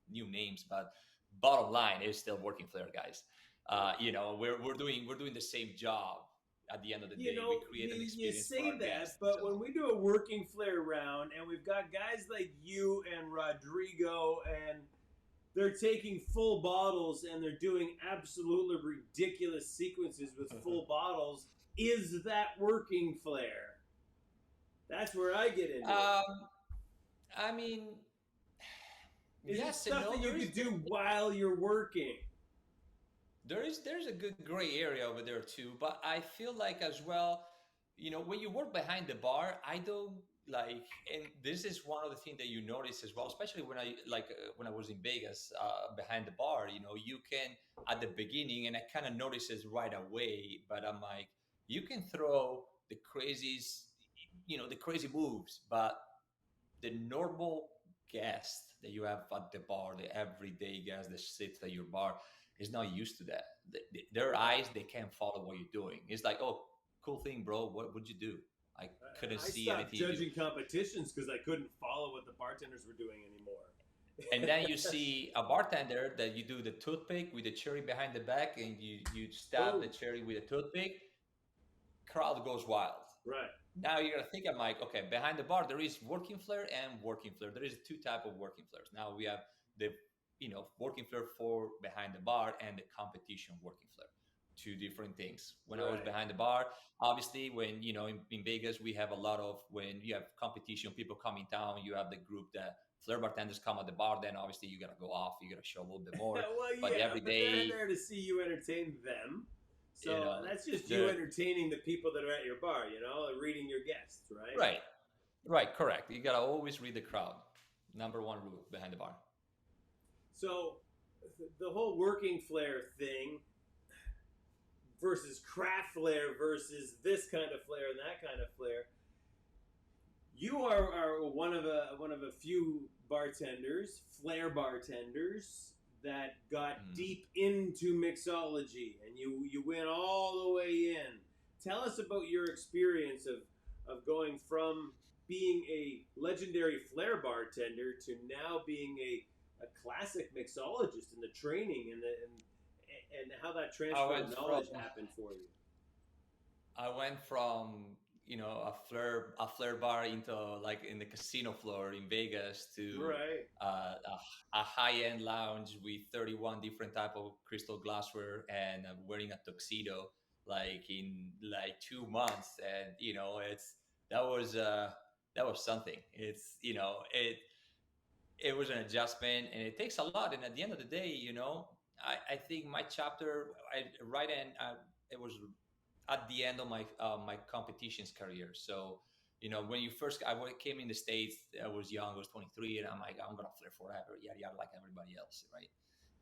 S4: new names, but bottom line is still working flair, guys. We're doing the same job. At the end of the day, we create an experience
S1: you say
S4: for our
S1: that,
S4: guests.
S1: but
S4: So.
S1: when we do a working flair round and we've got guys like you and Rodrigo, and they're taking full bottles and they're doing absolutely ridiculous sequences with full bottles, is that working flair? That's where I get into it.
S4: I mean,
S1: Is it
S4: yes and
S1: stuff
S4: no.
S1: that you could do while you're working?
S4: There's a good gray area over there too, but I feel like as well, when you work behind the bar, I don't like, and this is one of the things that you notice as well, especially when I was in Vegas, behind the bar, you can at the beginning, and I kind of notice it right away, but I'm like, you can throw the crazies, the crazy moves, but the normal guest that you have at the bar, the everyday guest that sits at your bar, is not used to that. Their eyes, they can't follow what you're doing. It's like, oh, cool thing, bro. What would you do? I couldn't see
S1: stopped
S4: anything you do.
S1: judging competitions because I couldn't follow what the bartenders were doing anymore.
S4: And then you see a bartender that you do the toothpick with the cherry behind the back, and you stab the cherry with a toothpick. Crowd goes wild.
S1: Right.
S4: Now you're gonna think, I'm like, okay, behind the bar there is working flair and working flair. There is two type of working flairs. Now we have the working flair for behind the bar and the competition working flair. Two different things. When I was behind the bar, obviously when in Vegas we have a lot of, when you have competition, people come in town, you have the group that flair bartenders come at the bar, then obviously you gotta go off, you gotta show a little bit more.
S1: But they're there to see you entertain them. So that's just you entertaining the people that are at your bar, reading your guests, right?
S4: Right, correct. You gotta always read the crowd. Number one rule behind the bar.
S1: So the whole working flair thing versus craft flair versus this kind of flair and that kind of flair. You are one of a few bartenders, flair bartenders, that got deep into mixology, and you went all the way in. Tell us about your experience of going from being a legendary flair bartender to now being a classic mixologist, and the training and how that transfer of knowledge happened for you.
S4: I went from a flair bar into like in the casino floor in Vegas to a high-end lounge with 31 different type of crystal glassware, and wearing a tuxedo like in like 2 months, and that was something. It's it was an adjustment, and it takes a lot. And at the end of the day, I think my chapter, it was at the end of my competitions career. So, when I came in the States, I was young, I was 23, and I'm like, I'm gonna flare forever, yada yada, like everybody else, right?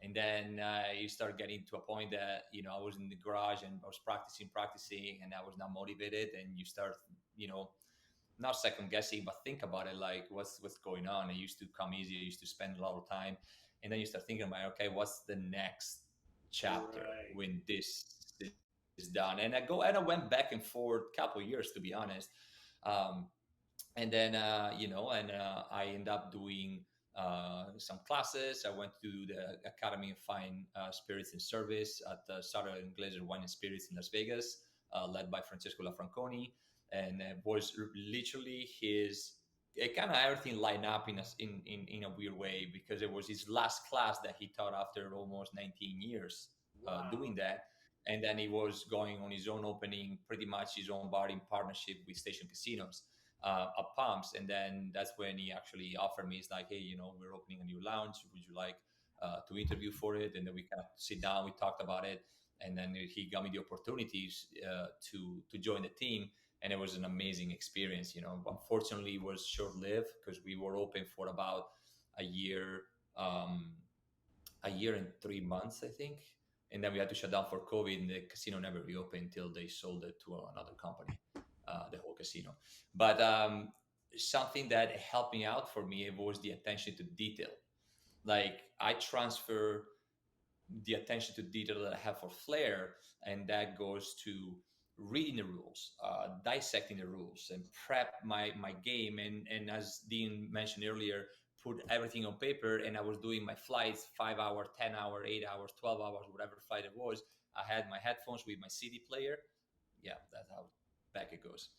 S4: And then you start getting to a point that I was in the garage and I was practicing, and I was not motivated, and you start, not second guessing, but think about it, like what's going on. It used to come easy. I used to spend a lot of time, and then you start thinking about, okay, what's the next chapter
S1: Right.
S4: when this is done? And I went back and forth a couple of years, to be honest. Um, and then I end up doing some classes. I went to the Academy of Fine Spirits and Service at the Sutter and Glazer Wine and Spirits in Las Vegas, led by Francesco Lafranconi, and it was literally his. It kind of everything lined up in a weird way, because it was his last class that he taught after almost 19 years
S1: Wow.
S4: doing that. And then he was going on his own, opening pretty much his own bar in partnership with Station Casinos at Palms. And then that's when he actually offered me, it's like, hey, we're opening a new lounge. Would you like to interview for it? And then we kind of sit down, we talked about it. And then he got me the opportunities to join the team. And it was an amazing experience. Unfortunately, it was short-lived, because we were open for about a year, a year and 3 months, I think. And then we had to shut down for COVID, and the casino never reopened until they sold it to another company, the whole casino. But something that helped me out for me, it was the attention to detail. Like, I transfer the attention to detail that I have for Flair, and that goes to reading the rules, dissecting the rules, and prep my game. And as Dean mentioned earlier, put everything on paper. And I was doing my flights, 5 hour, 10 hour, 8 hours, 12 hours, whatever flight it was. I had my headphones with my CD player. Yeah, that's how back it goes.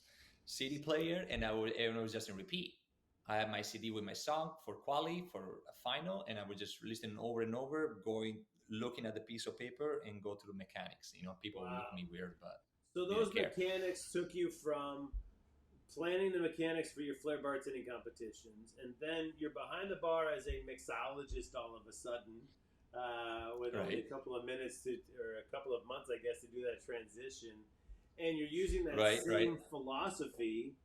S4: CD player, and it was just in repeat. I had my CD with my song for quali, for a final, and I would just listen over and over, looking at the piece of paper and go through mechanics. People would look at me weird, but
S1: So
S4: they
S1: those
S4: didn't care.
S1: mechanics took you from planning the mechanics for your Flair bartending competitions, and then you're behind the bar as a mixologist all of a sudden, with only a couple of minutes or a couple of months, I guess, to do that transition, and you're using that same philosophy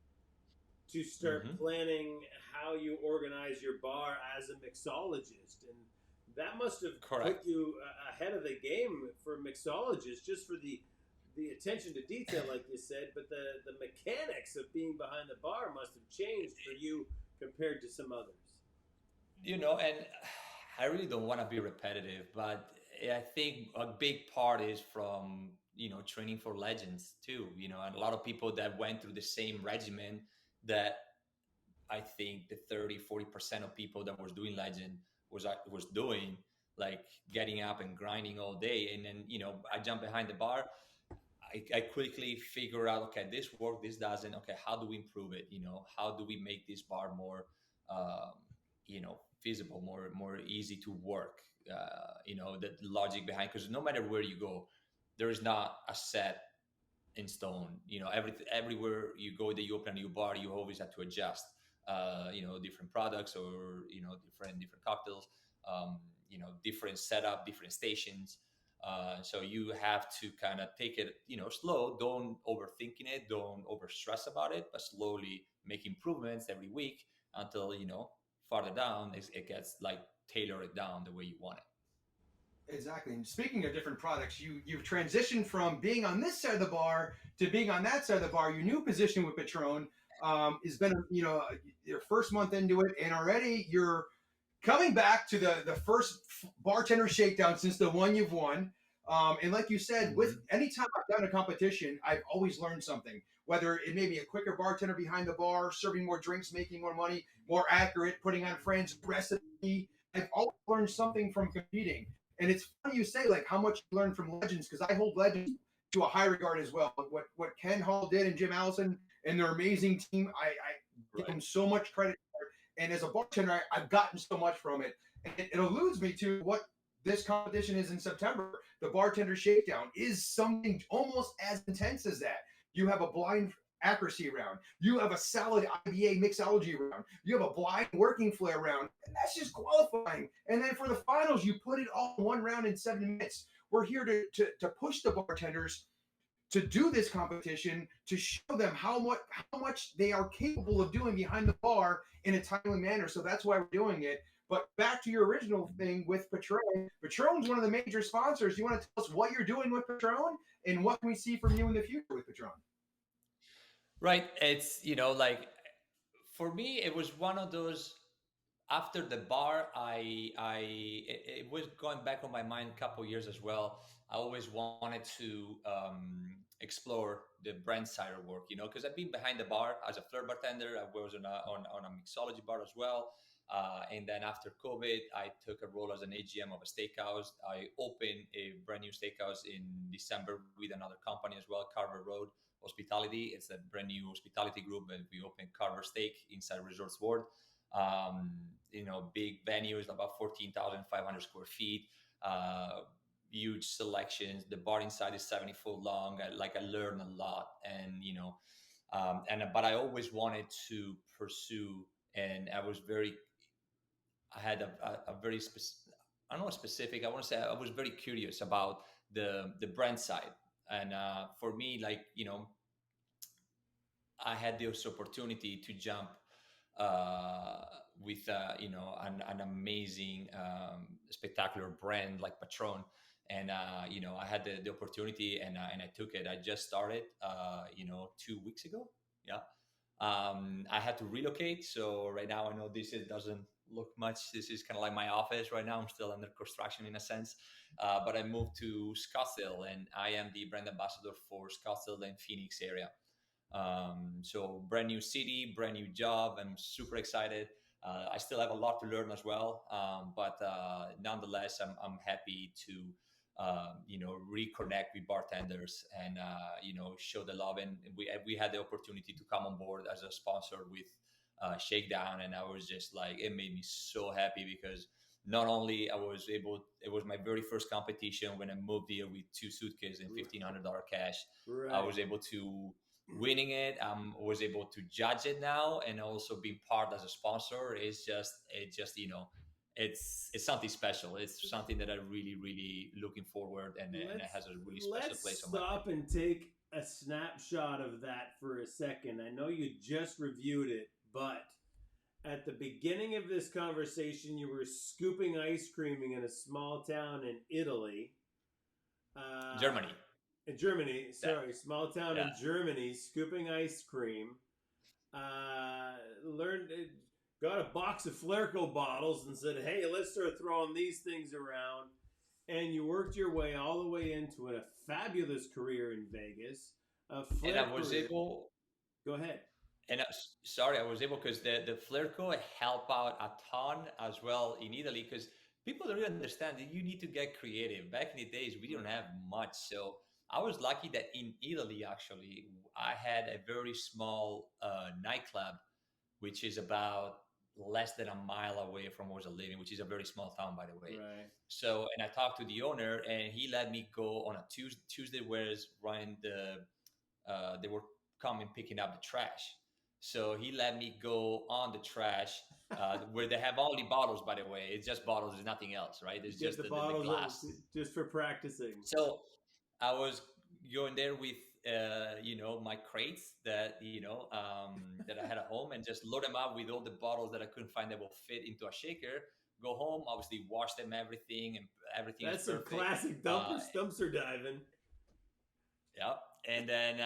S1: to start planning how you organize your bar as a mixologist. And that must have put you ahead of the game for mixologists, just for the attention to detail, like you said, but the mechanics of being behind the bar must have changed for you compared to some others.
S4: And I really don't want to be repetitive, but I think a big part is from, training for legends too, and a lot of people that went through the same regimen that I think the 30-40% of people that was doing legend was doing, like getting up and grinding all day. And then, I jump behind the bar. I quickly figure out, okay, this works, this doesn't. Okay, how do we improve it? How do we make this bar more, feasible, more easy to work? The logic behind, because no matter where you go, there is not a set in stone. Everywhere you go that you open a new bar, you always have to adjust. Different products, or different cocktails, different setup, different stations. So you have to kind of take it, slow. Don't overthinking it. Don't over stress about it, but slowly make improvements every week until, farther down, it gets like tailor it down the way you want it.
S2: Exactly. And speaking of different products, you've transitioned from being on this side of the bar to being on that side of the bar. Your new position with Patron has been, your first month into it, and already you're coming back to the first bartender shakedown since the one you've won. And like you said, with anytime I've done a competition, I've always learned something. Whether it may be a quicker bartender behind the bar, serving more drinks, making more money, more accurate, putting on friends' recipe. I've always learned something from competing. And it's funny you say like how much you learn from legends, because I hold legends to a high regard as well. What Ken Hall did and Jim Allison and their amazing team, I give them so much credit for it. And as a bartender, I've gotten so much from it. And it alludes me to what this competition is in September. The Bartender Shakedown is something almost as intense as that. You have a blind accuracy round. You have a solid IBA mixology round. You have a blind working flair round. And that's just qualifying. And then for the finals, you put it all in one round in 7 minutes. We're here to push the bartenders to do this competition, to show them how much they are capable of doing behind the bar in a timely manner. So that's why we're doing it. But back to your original thing with Patron. Patron's one of the major sponsors. You want to tell us what you're doing with Patron and what can we see from you in the future with Patron?
S4: Right. It's, like for me, it was one of those. After the bar, it was going back on my mind a couple of years as well. I always wanted to explore the brand side of work, because I've been behind the bar as a Flair bartender. I was on a mixology bar as well. And then after COVID, I took a role as an AGM of a steakhouse. I opened a brand new steakhouse in December with another company as well, Carver Road Hospitality. It's a brand new hospitality group, and we opened Carver Steak inside Resorts World. Big venues, about 14,500 square feet, huge selections. The bar inside is 70 foot long. I learned a lot, and but I always wanted to pursue, and I had a very specific, I don't know, specific. I want to say I was very curious about the brand side, and for me, I had this opportunity to jump with an amazing spectacular brand like Patron, and I had the opportunity, and I took it. I just started 2 weeks ago. Yeah. I had to relocate, so right now I know doesn't look much. This is kind of like my office right now. I'm still under construction in a sense, but I moved to Scottsdale, and I am the brand ambassador for Scottsdale and Phoenix area. So brand new city, brand new job. I'm super excited. I still have a lot to learn as well, but nonetheless, I'm happy to reconnect with bartenders and show the love. And we had the opportunity to come on board as a sponsor with Shakedown, and I was just like, it made me so happy because not only it was my very first competition when I moved here with 2 suitcases and $1,500 cash.
S1: Right.
S4: I was able to winning it. Was able to judge it now, and also being part as a sponsor. It's something special. It's something that I really, really looking forward, and it has a really special place on my
S1: Let's stop and take a snapshot of that for a second. I know you just reviewed it, but at the beginning of this conversation, you were scooping ice cream in a small town in Italy.
S4: Germany.
S1: In Germany, sorry, small town in
S4: Yeah.
S1: Germany, scooping ice cream. Got a box of Flairco bottles and said, hey, let's start throwing these things around. And you worked your way all the way into a fabulous career in Vegas.
S4: And I was able.
S1: Go ahead.
S4: And I was able because the Flairco help out a ton as well in Italy, because people don't really understand that you need to get creative. Back in the days, we didn't have much. So I was lucky that in Italy, actually, I had a very small nightclub, which is about less than a mile away from where I was living, which is a very small town, by the way.
S1: Right.
S4: So, and I talked to the owner, and he let me go on a Tuesday, whereas when they were coming picking up the trash. So he let me go on the trash where they have only bottles, by the way. It's just bottles. There's nothing else, right? It's just the glass.
S1: Just for practicing.
S4: So I was going there with, my crates that, that I had at home, and just load them up with all the bottles that I couldn't find that will fit into a shaker. Go home, obviously wash them, everything, and everything.
S1: That's some classic dumpster diving.
S4: Yep. And then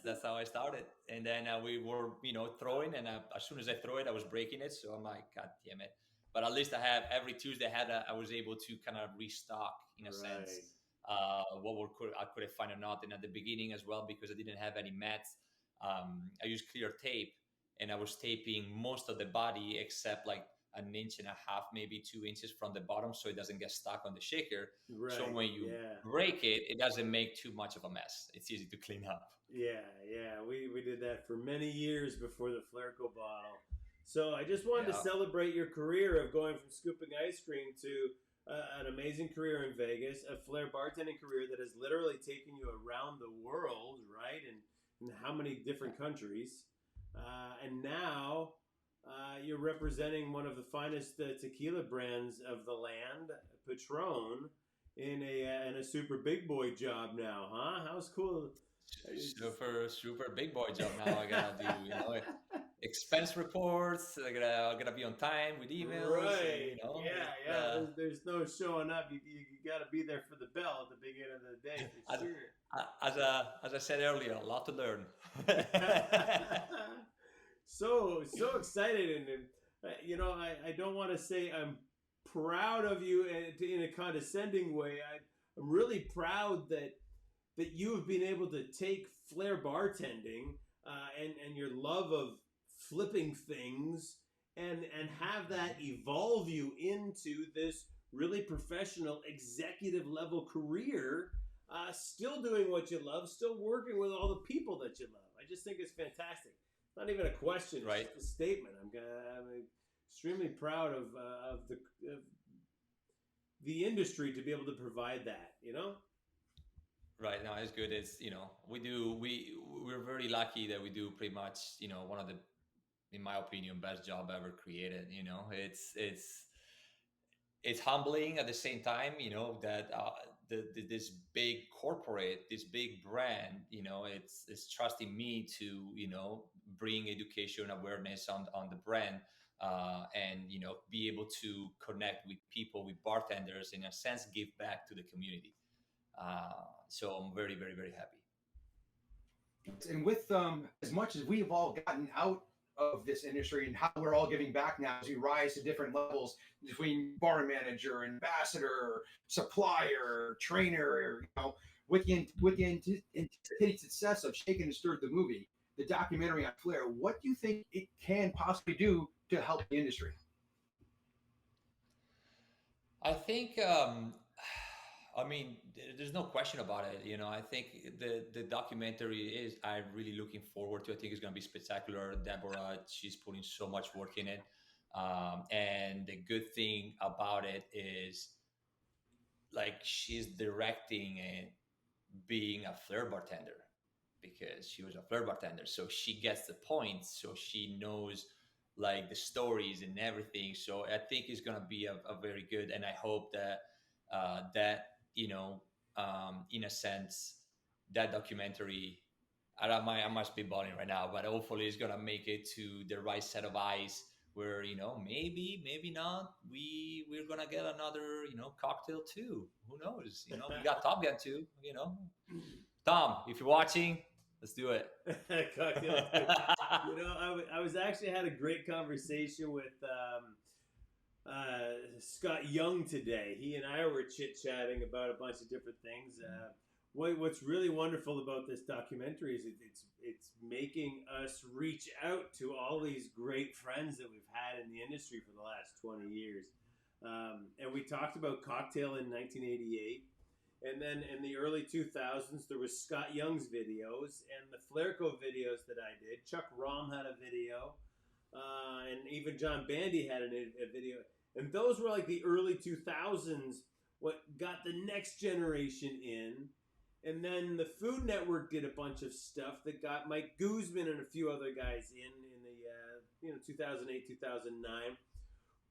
S4: that's how I started. And then we were, throwing, and as soon as I throw it, I was breaking it. So I'm like, God damn it! But at least every Tuesday I was able to kind of restock in a sense. I could have found or not. And at the beginning as well, because I didn't have any mats, I used clear tape, and I was taping most of the body except like 1.5 inches, maybe 2 inches from the bottom, so it doesn't get stuck on the shaker. Right. So when you break it, it doesn't make too much of a mess. It's easy to clean up.
S1: Yeah. We did that for many years before the Flairco bottle. So I just wanted to celebrate your career of going from scooping ice cream to an amazing career in Vegas, a Flair bartending career that has literally taken you around the world, right? And in how many different countries, and now you're representing one of the finest tequila brands of the land, Patron, in a super big boy job now, huh? How's cool?
S4: Super big boy job now. I gotta do, expense reports. I gotta be on time with emails.
S1: Right.
S4: And,
S1: Yeah. There's no showing up. You got to be there for the bell at the beginning of the day for sure.
S4: As I said earlier, a lot to learn.
S1: So excited, and I don't want to say I'm proud of you in a condescending way. I'm really proud that you have been able to take Flair Bartending and your love of flipping things and have that evolve you into this really professional executive level career, still doing what you love, still working with all the people that you love. I just think it's fantastic. It's not even a question,
S4: right?
S1: It's just a statement. I'm extremely proud of the industry to be able to provide that,
S4: Right. No, it's good. It's, we're very lucky that we do pretty much, one of the, in my opinion, best job ever created. It's humbling at the same time, that this big corporate, this big brand, it's trusting me to, bring education awareness on the brand, and be able to connect with people, with bartenders, in a sense, give back to the community. So I'm very, very, very happy.
S2: And with as much as we've all gotten out of this industry and how we're all giving back now as we rise to different levels between bar manager, ambassador, supplier, trainer, with the anticipated success of Shaken and Stirred the movie, the documentary on Flair, what do you think it can possibly do to help the industry?
S4: I think, there's no question about it. I think the documentary is, I'm really looking forward to. I think it's going to be spectacular. Deborah, she's putting so much work in it. And the good thing about it is, like, she's directing and being a Flair bartender, because she was a Flair bartender. So she gets the point. So she knows, like, the stories and everything. So I think it's going to be a very good, and I hope that, in a sense, that documentary, I must be balling right now, but hopefully it's going to make it to the right set of eyes where, maybe not. We're going to get another, cocktail too. Who knows? We got Top Gun too, Tom, if you're watching, let's do it.
S1: Cocktail too. I was actually had a great conversation with Scott Young today. He and I were chit-chatting about a bunch of different things. What's really wonderful about this documentary is it's making us reach out to all these great friends that we've had in the industry for the last 20 years. And we talked about Cocktail in 1988. And then in the early 2000s, there was Scott Young's videos and the Flairco videos that I did. Chuck Rom had a video. And even John Bandy had a video. And those were like the early 2000s, what got the next generation in. And then the Food Network did a bunch of stuff that got Mike Guzman and a few other guys in the 2008, 2009.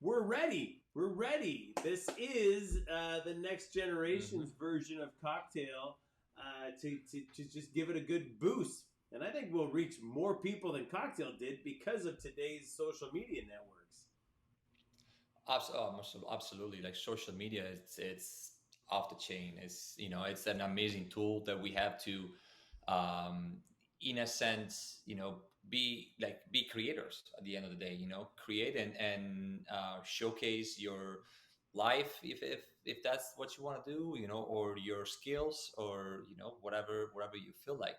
S1: We're ready. This is the next generation's version of Cocktail to just give it a good boost. And I think we'll reach more people than Cocktail did because of today's social media networks.
S4: Absolutely. Like, social media, it's off the chain. It's an amazing tool that we have to, in a sense, be creators at the end of the day. Create and showcase your life if that's what you want to do, or your skills, or whatever you feel like.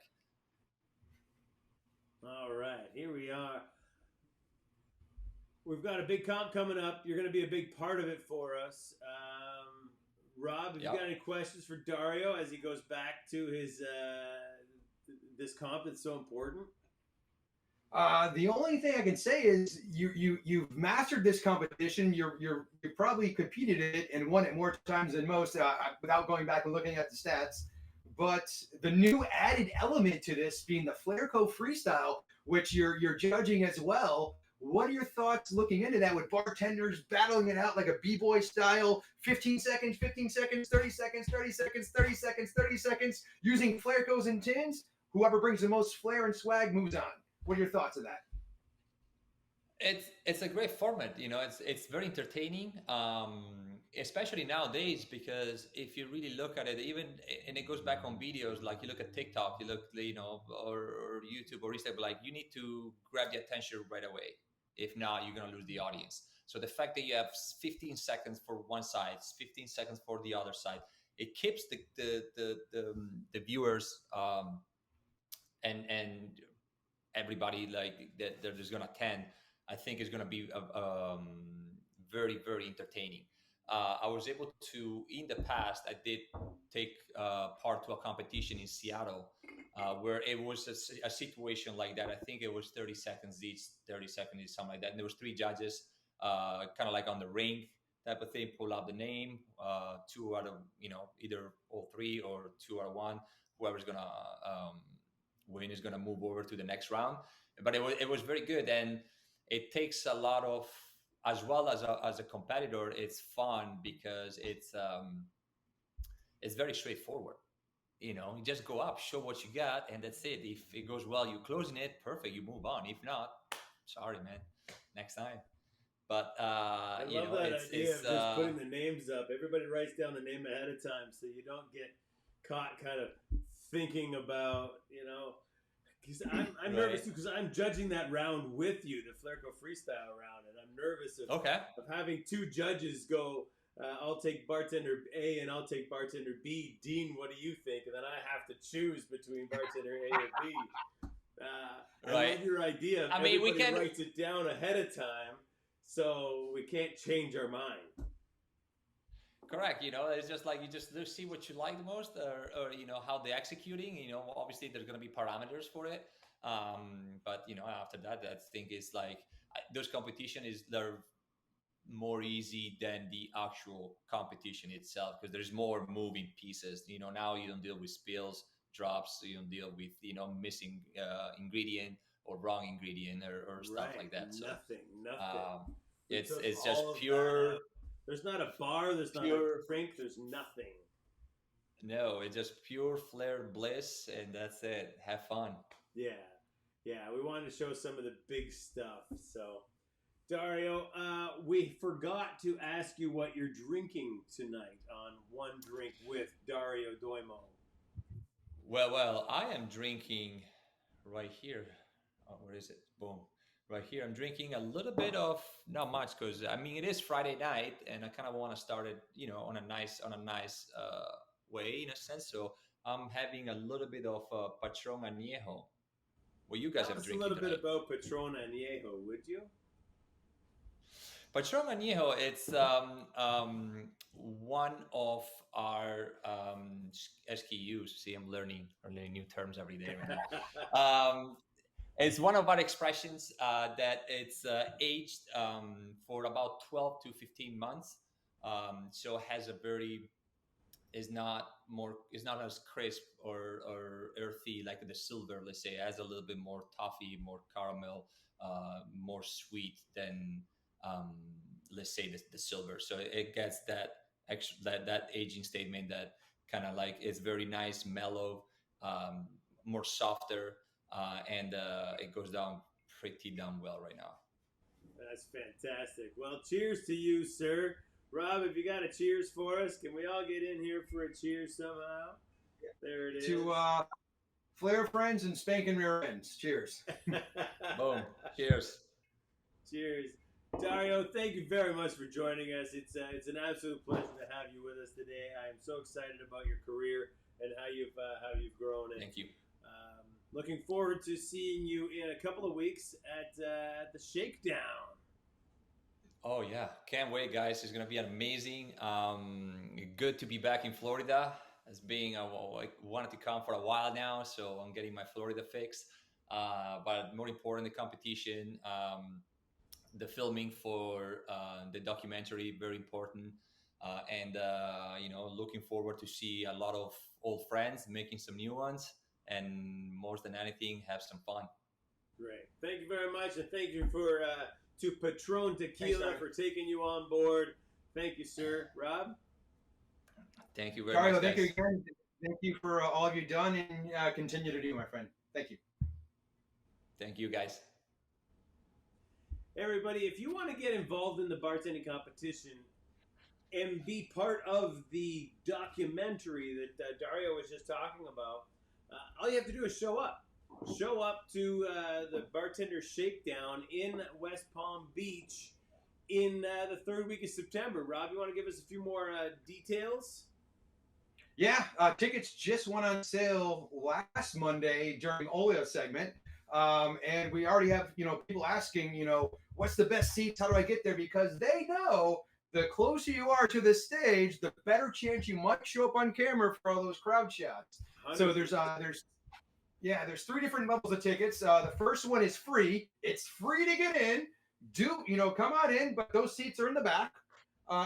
S1: All right, here we are. We've got a big comp coming up. You're going to be a big part of it for us. Rob, have you got any questions for Dario as he goes back to his this comp that's so important?
S2: The only thing I can say is you've mastered this competition. You probably competed in it and won it more times than most, without going back and looking at the stats. but the new added element to this being the Flair Freestyle, which you're judging as well. What are your thoughts looking into that with bartenders battling it out like a b-boy style, 15 seconds, 15 seconds, 30 seconds, 30 seconds, 30 seconds, 30 seconds, using Flair and tins? Whoever brings the most flair and swag moves on. What are your thoughts of that?
S4: It's a great format, it's very entertaining, especially nowadays, because if you really look at it, even, and it goes back on videos, like you look at TikTok, you look, or YouTube or Instagram, like you need to grab the attention right away. If not, you're going to lose the audience. So the fact that you have 15 seconds for one side, 15 seconds for the other side, it keeps the viewers and everybody like that they're just going to attend. I think is going to be very, very entertaining. I was able to, in the past, I did take part to a competition in Seattle where it was a situation like that. I think it was 30 seconds each, 30 seconds each, something like that. And there was 3 judges, kind of like on the ring type of thing, pull out the name, 2 out of, either all 3 or 2 out of 1. Whoever's going to win is going to move over to the next round. But it was very good. And it takes a lot of, as well as a competitor, it's fun because it's very straightforward. You just go up, show what you got, and that's it. If it goes well, you closing it, perfect, you move on. If not, sorry, man, next time. But
S1: I love that idea of just putting the names up. Everybody writes down the name ahead of time so you don't get caught kind of thinking about, because I'm nervous too, because I'm judging that round with you, the Flair Freestyle round, and I'm nervous of having 2 judges go, I'll take bartender A and I'll take bartender B. Dean, what do you think? And then I have to choose between bartender A or B. I love your idea. Everybody writes it down ahead of time so we can't change our mind.
S4: Correct. It's just like you just see what you like the most, or how they're executing. Obviously there's going to be parameters for it. But after that, I think is like those competition they're more easy than the actual competition itself because there's more moving pieces. Now you don't deal with spills, drops. You don't deal with missing ingredient or wrong ingredient or stuff like that. So
S1: nothing.
S4: It's just pure.
S1: There's not a bar, there's not a drink, there's nothing.
S4: No, it's just pure Flair bliss, and that's it. Have fun.
S1: Yeah, we wanted to show some of the big stuff. So, Dario, we forgot to ask you what you're drinking tonight on One Drink with Dario Doimo.
S4: Well, I am drinking right here. Oh, where is it? Boom. Right here, I'm drinking a little bit of, not much, because it is Friday night, and I kind of want to start it, on a nice way in a sense. So I'm having a little bit of Patron Añejo. What you guys have drinking
S1: tonight? A little
S4: bit
S1: about Patron Añejo, would you?
S4: Patron Añejo, it's one of our SKUs. See, I'm learning new terms every day right now. It's one of our expressions that it's aged for about 12 to 15 months. So it has is not as crisp or earthy like the silver, let's say. It has a little bit more toffee, more caramel, more sweet than, let's say, the silver. So it gets that aging statement that kind of like it's very nice, mellow, more softer. And it goes down pretty damn well right now.
S1: That's fantastic. Well, cheers to you, sir. Rob, if you got a cheers for us, can we all get in here for a cheers somehow? There it is.
S2: To Flair friends and spanking rear ends. Cheers.
S4: Boom. Cheers.
S1: Cheers. Dario, thank you very much for joining us. It's an absolute pleasure to have you with us today. I am so excited about your career and how you've grown.
S4: Thank you.
S1: Looking forward to seeing you in a couple of weeks at the Shakedown.
S4: Oh yeah, can't wait, guys! It's gonna be amazing. Good to be back in Florida. As being I wanted to come for a while now, so I'm getting my Florida fix. But more important, the competition, the filming for the documentary, very important. And looking forward to see a lot of old friends, making some new ones, and more than anything, have some fun.
S1: Great. Thank you very much, and thank you for to Patron Tequila
S2: Thanks,
S1: for taking you on board. Thank you, sir. Rob?
S4: Thank you very
S2: Dario,
S4: much,
S2: thank you
S4: guys.
S2: again. Thank you for all of you done, and continue to do, my friend. Thank you.
S4: Thank you, guys.
S1: Everybody, if you want to get involved in the bartending competition and be part of the documentary that Dario was just talking about, all you have to do is show up. Show up to the Bartender Shakedown in West Palm Beach in the third week of September. Rob, you want to give us a few more details?
S2: Yeah, tickets just went on sale last Monday during Oleo's segment. And we already have, people asking, what's the best seats? How do I get there? Because they know the closer you are to the stage, the better chance you might show up on camera for all those crowd shots. 100%. So there's 3 different levels of tickets. The first one is free. It's free to get in. Come on in, but those seats are in the back.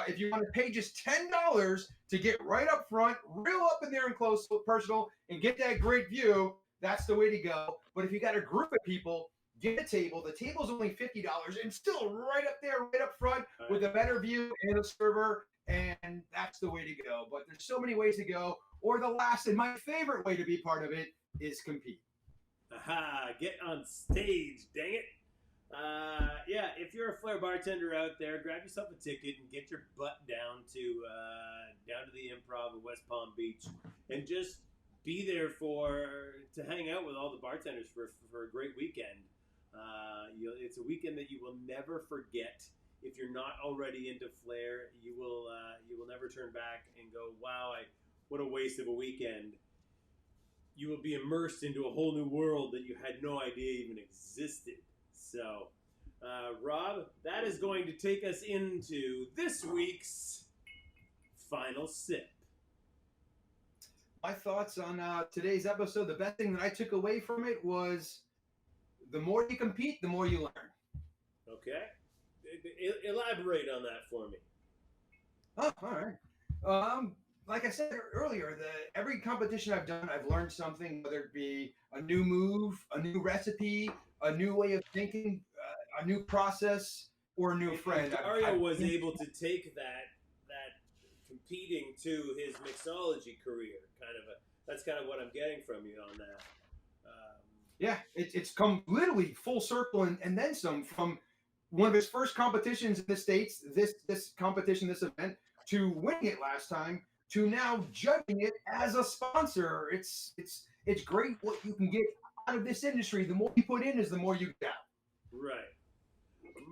S2: If you want to pay just $10 to get right up front, real up in there and close, personal, and get that great view, that's the way to go. But if you got a group of people, get a table. The table's only $50 and still right up there, right up front with a better view and a server, and that's the way to go. But there's so many ways to go. Or the last and my favorite way to be part of it is compete.
S1: Aha, get on stage, dang it. If you're a Flair bartender out there, grab yourself a ticket and get your butt down to the Improv in West Palm Beach, and just be there to hang out with all the bartenders for a great weekend. It's a weekend that you will never forget. If you're not already into Flair, you will never turn back and go, wow, what a waste of a weekend. You will be immersed into a whole new world that you had no idea even existed. So, Rob, that is going to take us into this week's Final Sip.
S2: My thoughts on today's episode, the best thing that I took away from it was the more you compete, the more you learn.
S1: Okay. Elaborate on that for me.
S2: Oh, all right. Like I said earlier, every competition I've done, I've learned something, whether it be a new move, a new recipe, a new way of thinking, a new process, or a new friend.
S1: Dario was able to take that competing to his mixology career. That's kind of what I'm getting from you on that.
S2: Yeah, it's come literally full circle and then some, from one of his first competitions in the States, this competition, this event, to winning it last time, to now judging it as a sponsor. It's great what you can get out of this industry. The more you put in is the more you get out.
S1: Right.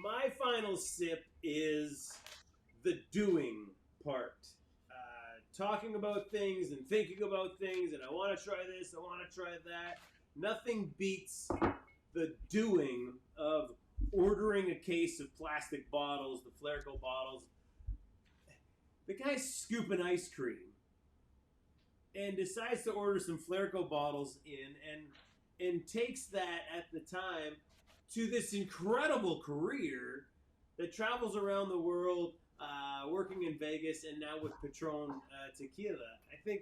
S1: My final sip is the doing part. Talking about things and thinking about things, and I want to try this, I want to try that. Nothing beats the doing of ordering a case of plastic bottles, the Flair bottles. The guy's scooping ice cream and decides to order some Flair bottles in, and takes that at the time to this incredible career that travels around the world, working in Vegas and now with Patron Tequila. I think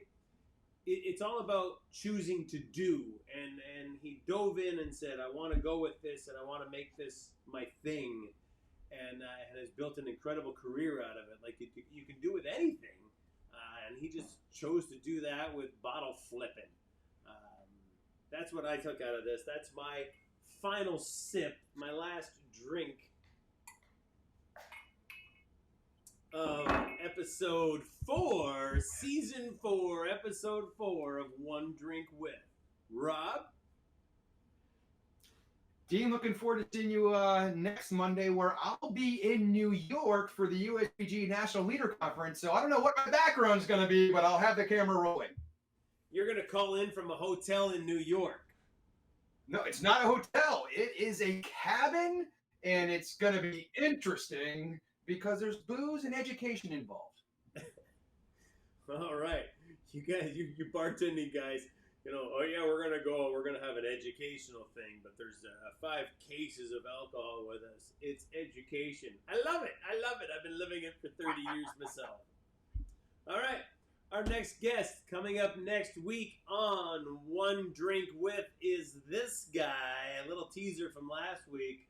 S1: it's all about choosing to do, and he dove in and said, I want to go with this and I want to make this my thing, and has built an incredible career out of it. Like you can do with anything, and he just chose to do that with bottle flipping. That's what I took out of this. That's my final sip, my last drink of episode 4, season 4, episode 4 of One Drink With. Rob?
S2: Dean, looking forward to seeing you next Monday, where I'll be in New York for the USPG National Leader Conference. So I don't know what my background's going to be, but I'll have the camera rolling.
S1: You're going to call in from a hotel in New York.
S2: No, it's not a hotel. It is a cabin, and it's going to be interesting because there's booze and education involved.
S1: All right. You guys, you bartending guys, oh yeah, we're going to have an educational thing, but there's 5 cases of alcohol with us. It's education. I love it. I've been living it for 30 years myself. All right. Our next guest coming up next week on One Drink With is this guy. A little teaser from last week.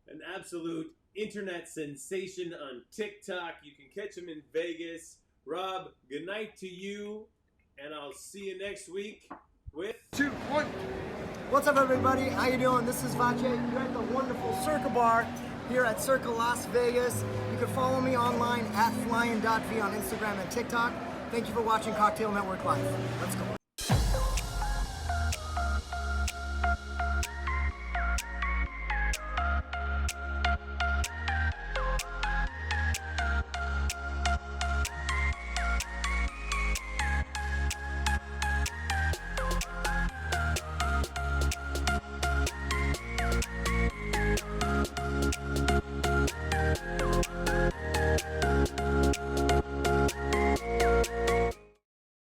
S1: An absolute internet sensation on TikTok. You can catch him in Vegas. Rob, good night to you, and I'll see you next week with
S2: 2, 1.
S5: What's up, everybody? How you doing? This is Vache. You're at the wonderful Circa Bar here at Circa Las Vegas. You can follow me online at flyin.v on Instagram and TikTok. Thank you for watching Cocktail Network Live. Let's go.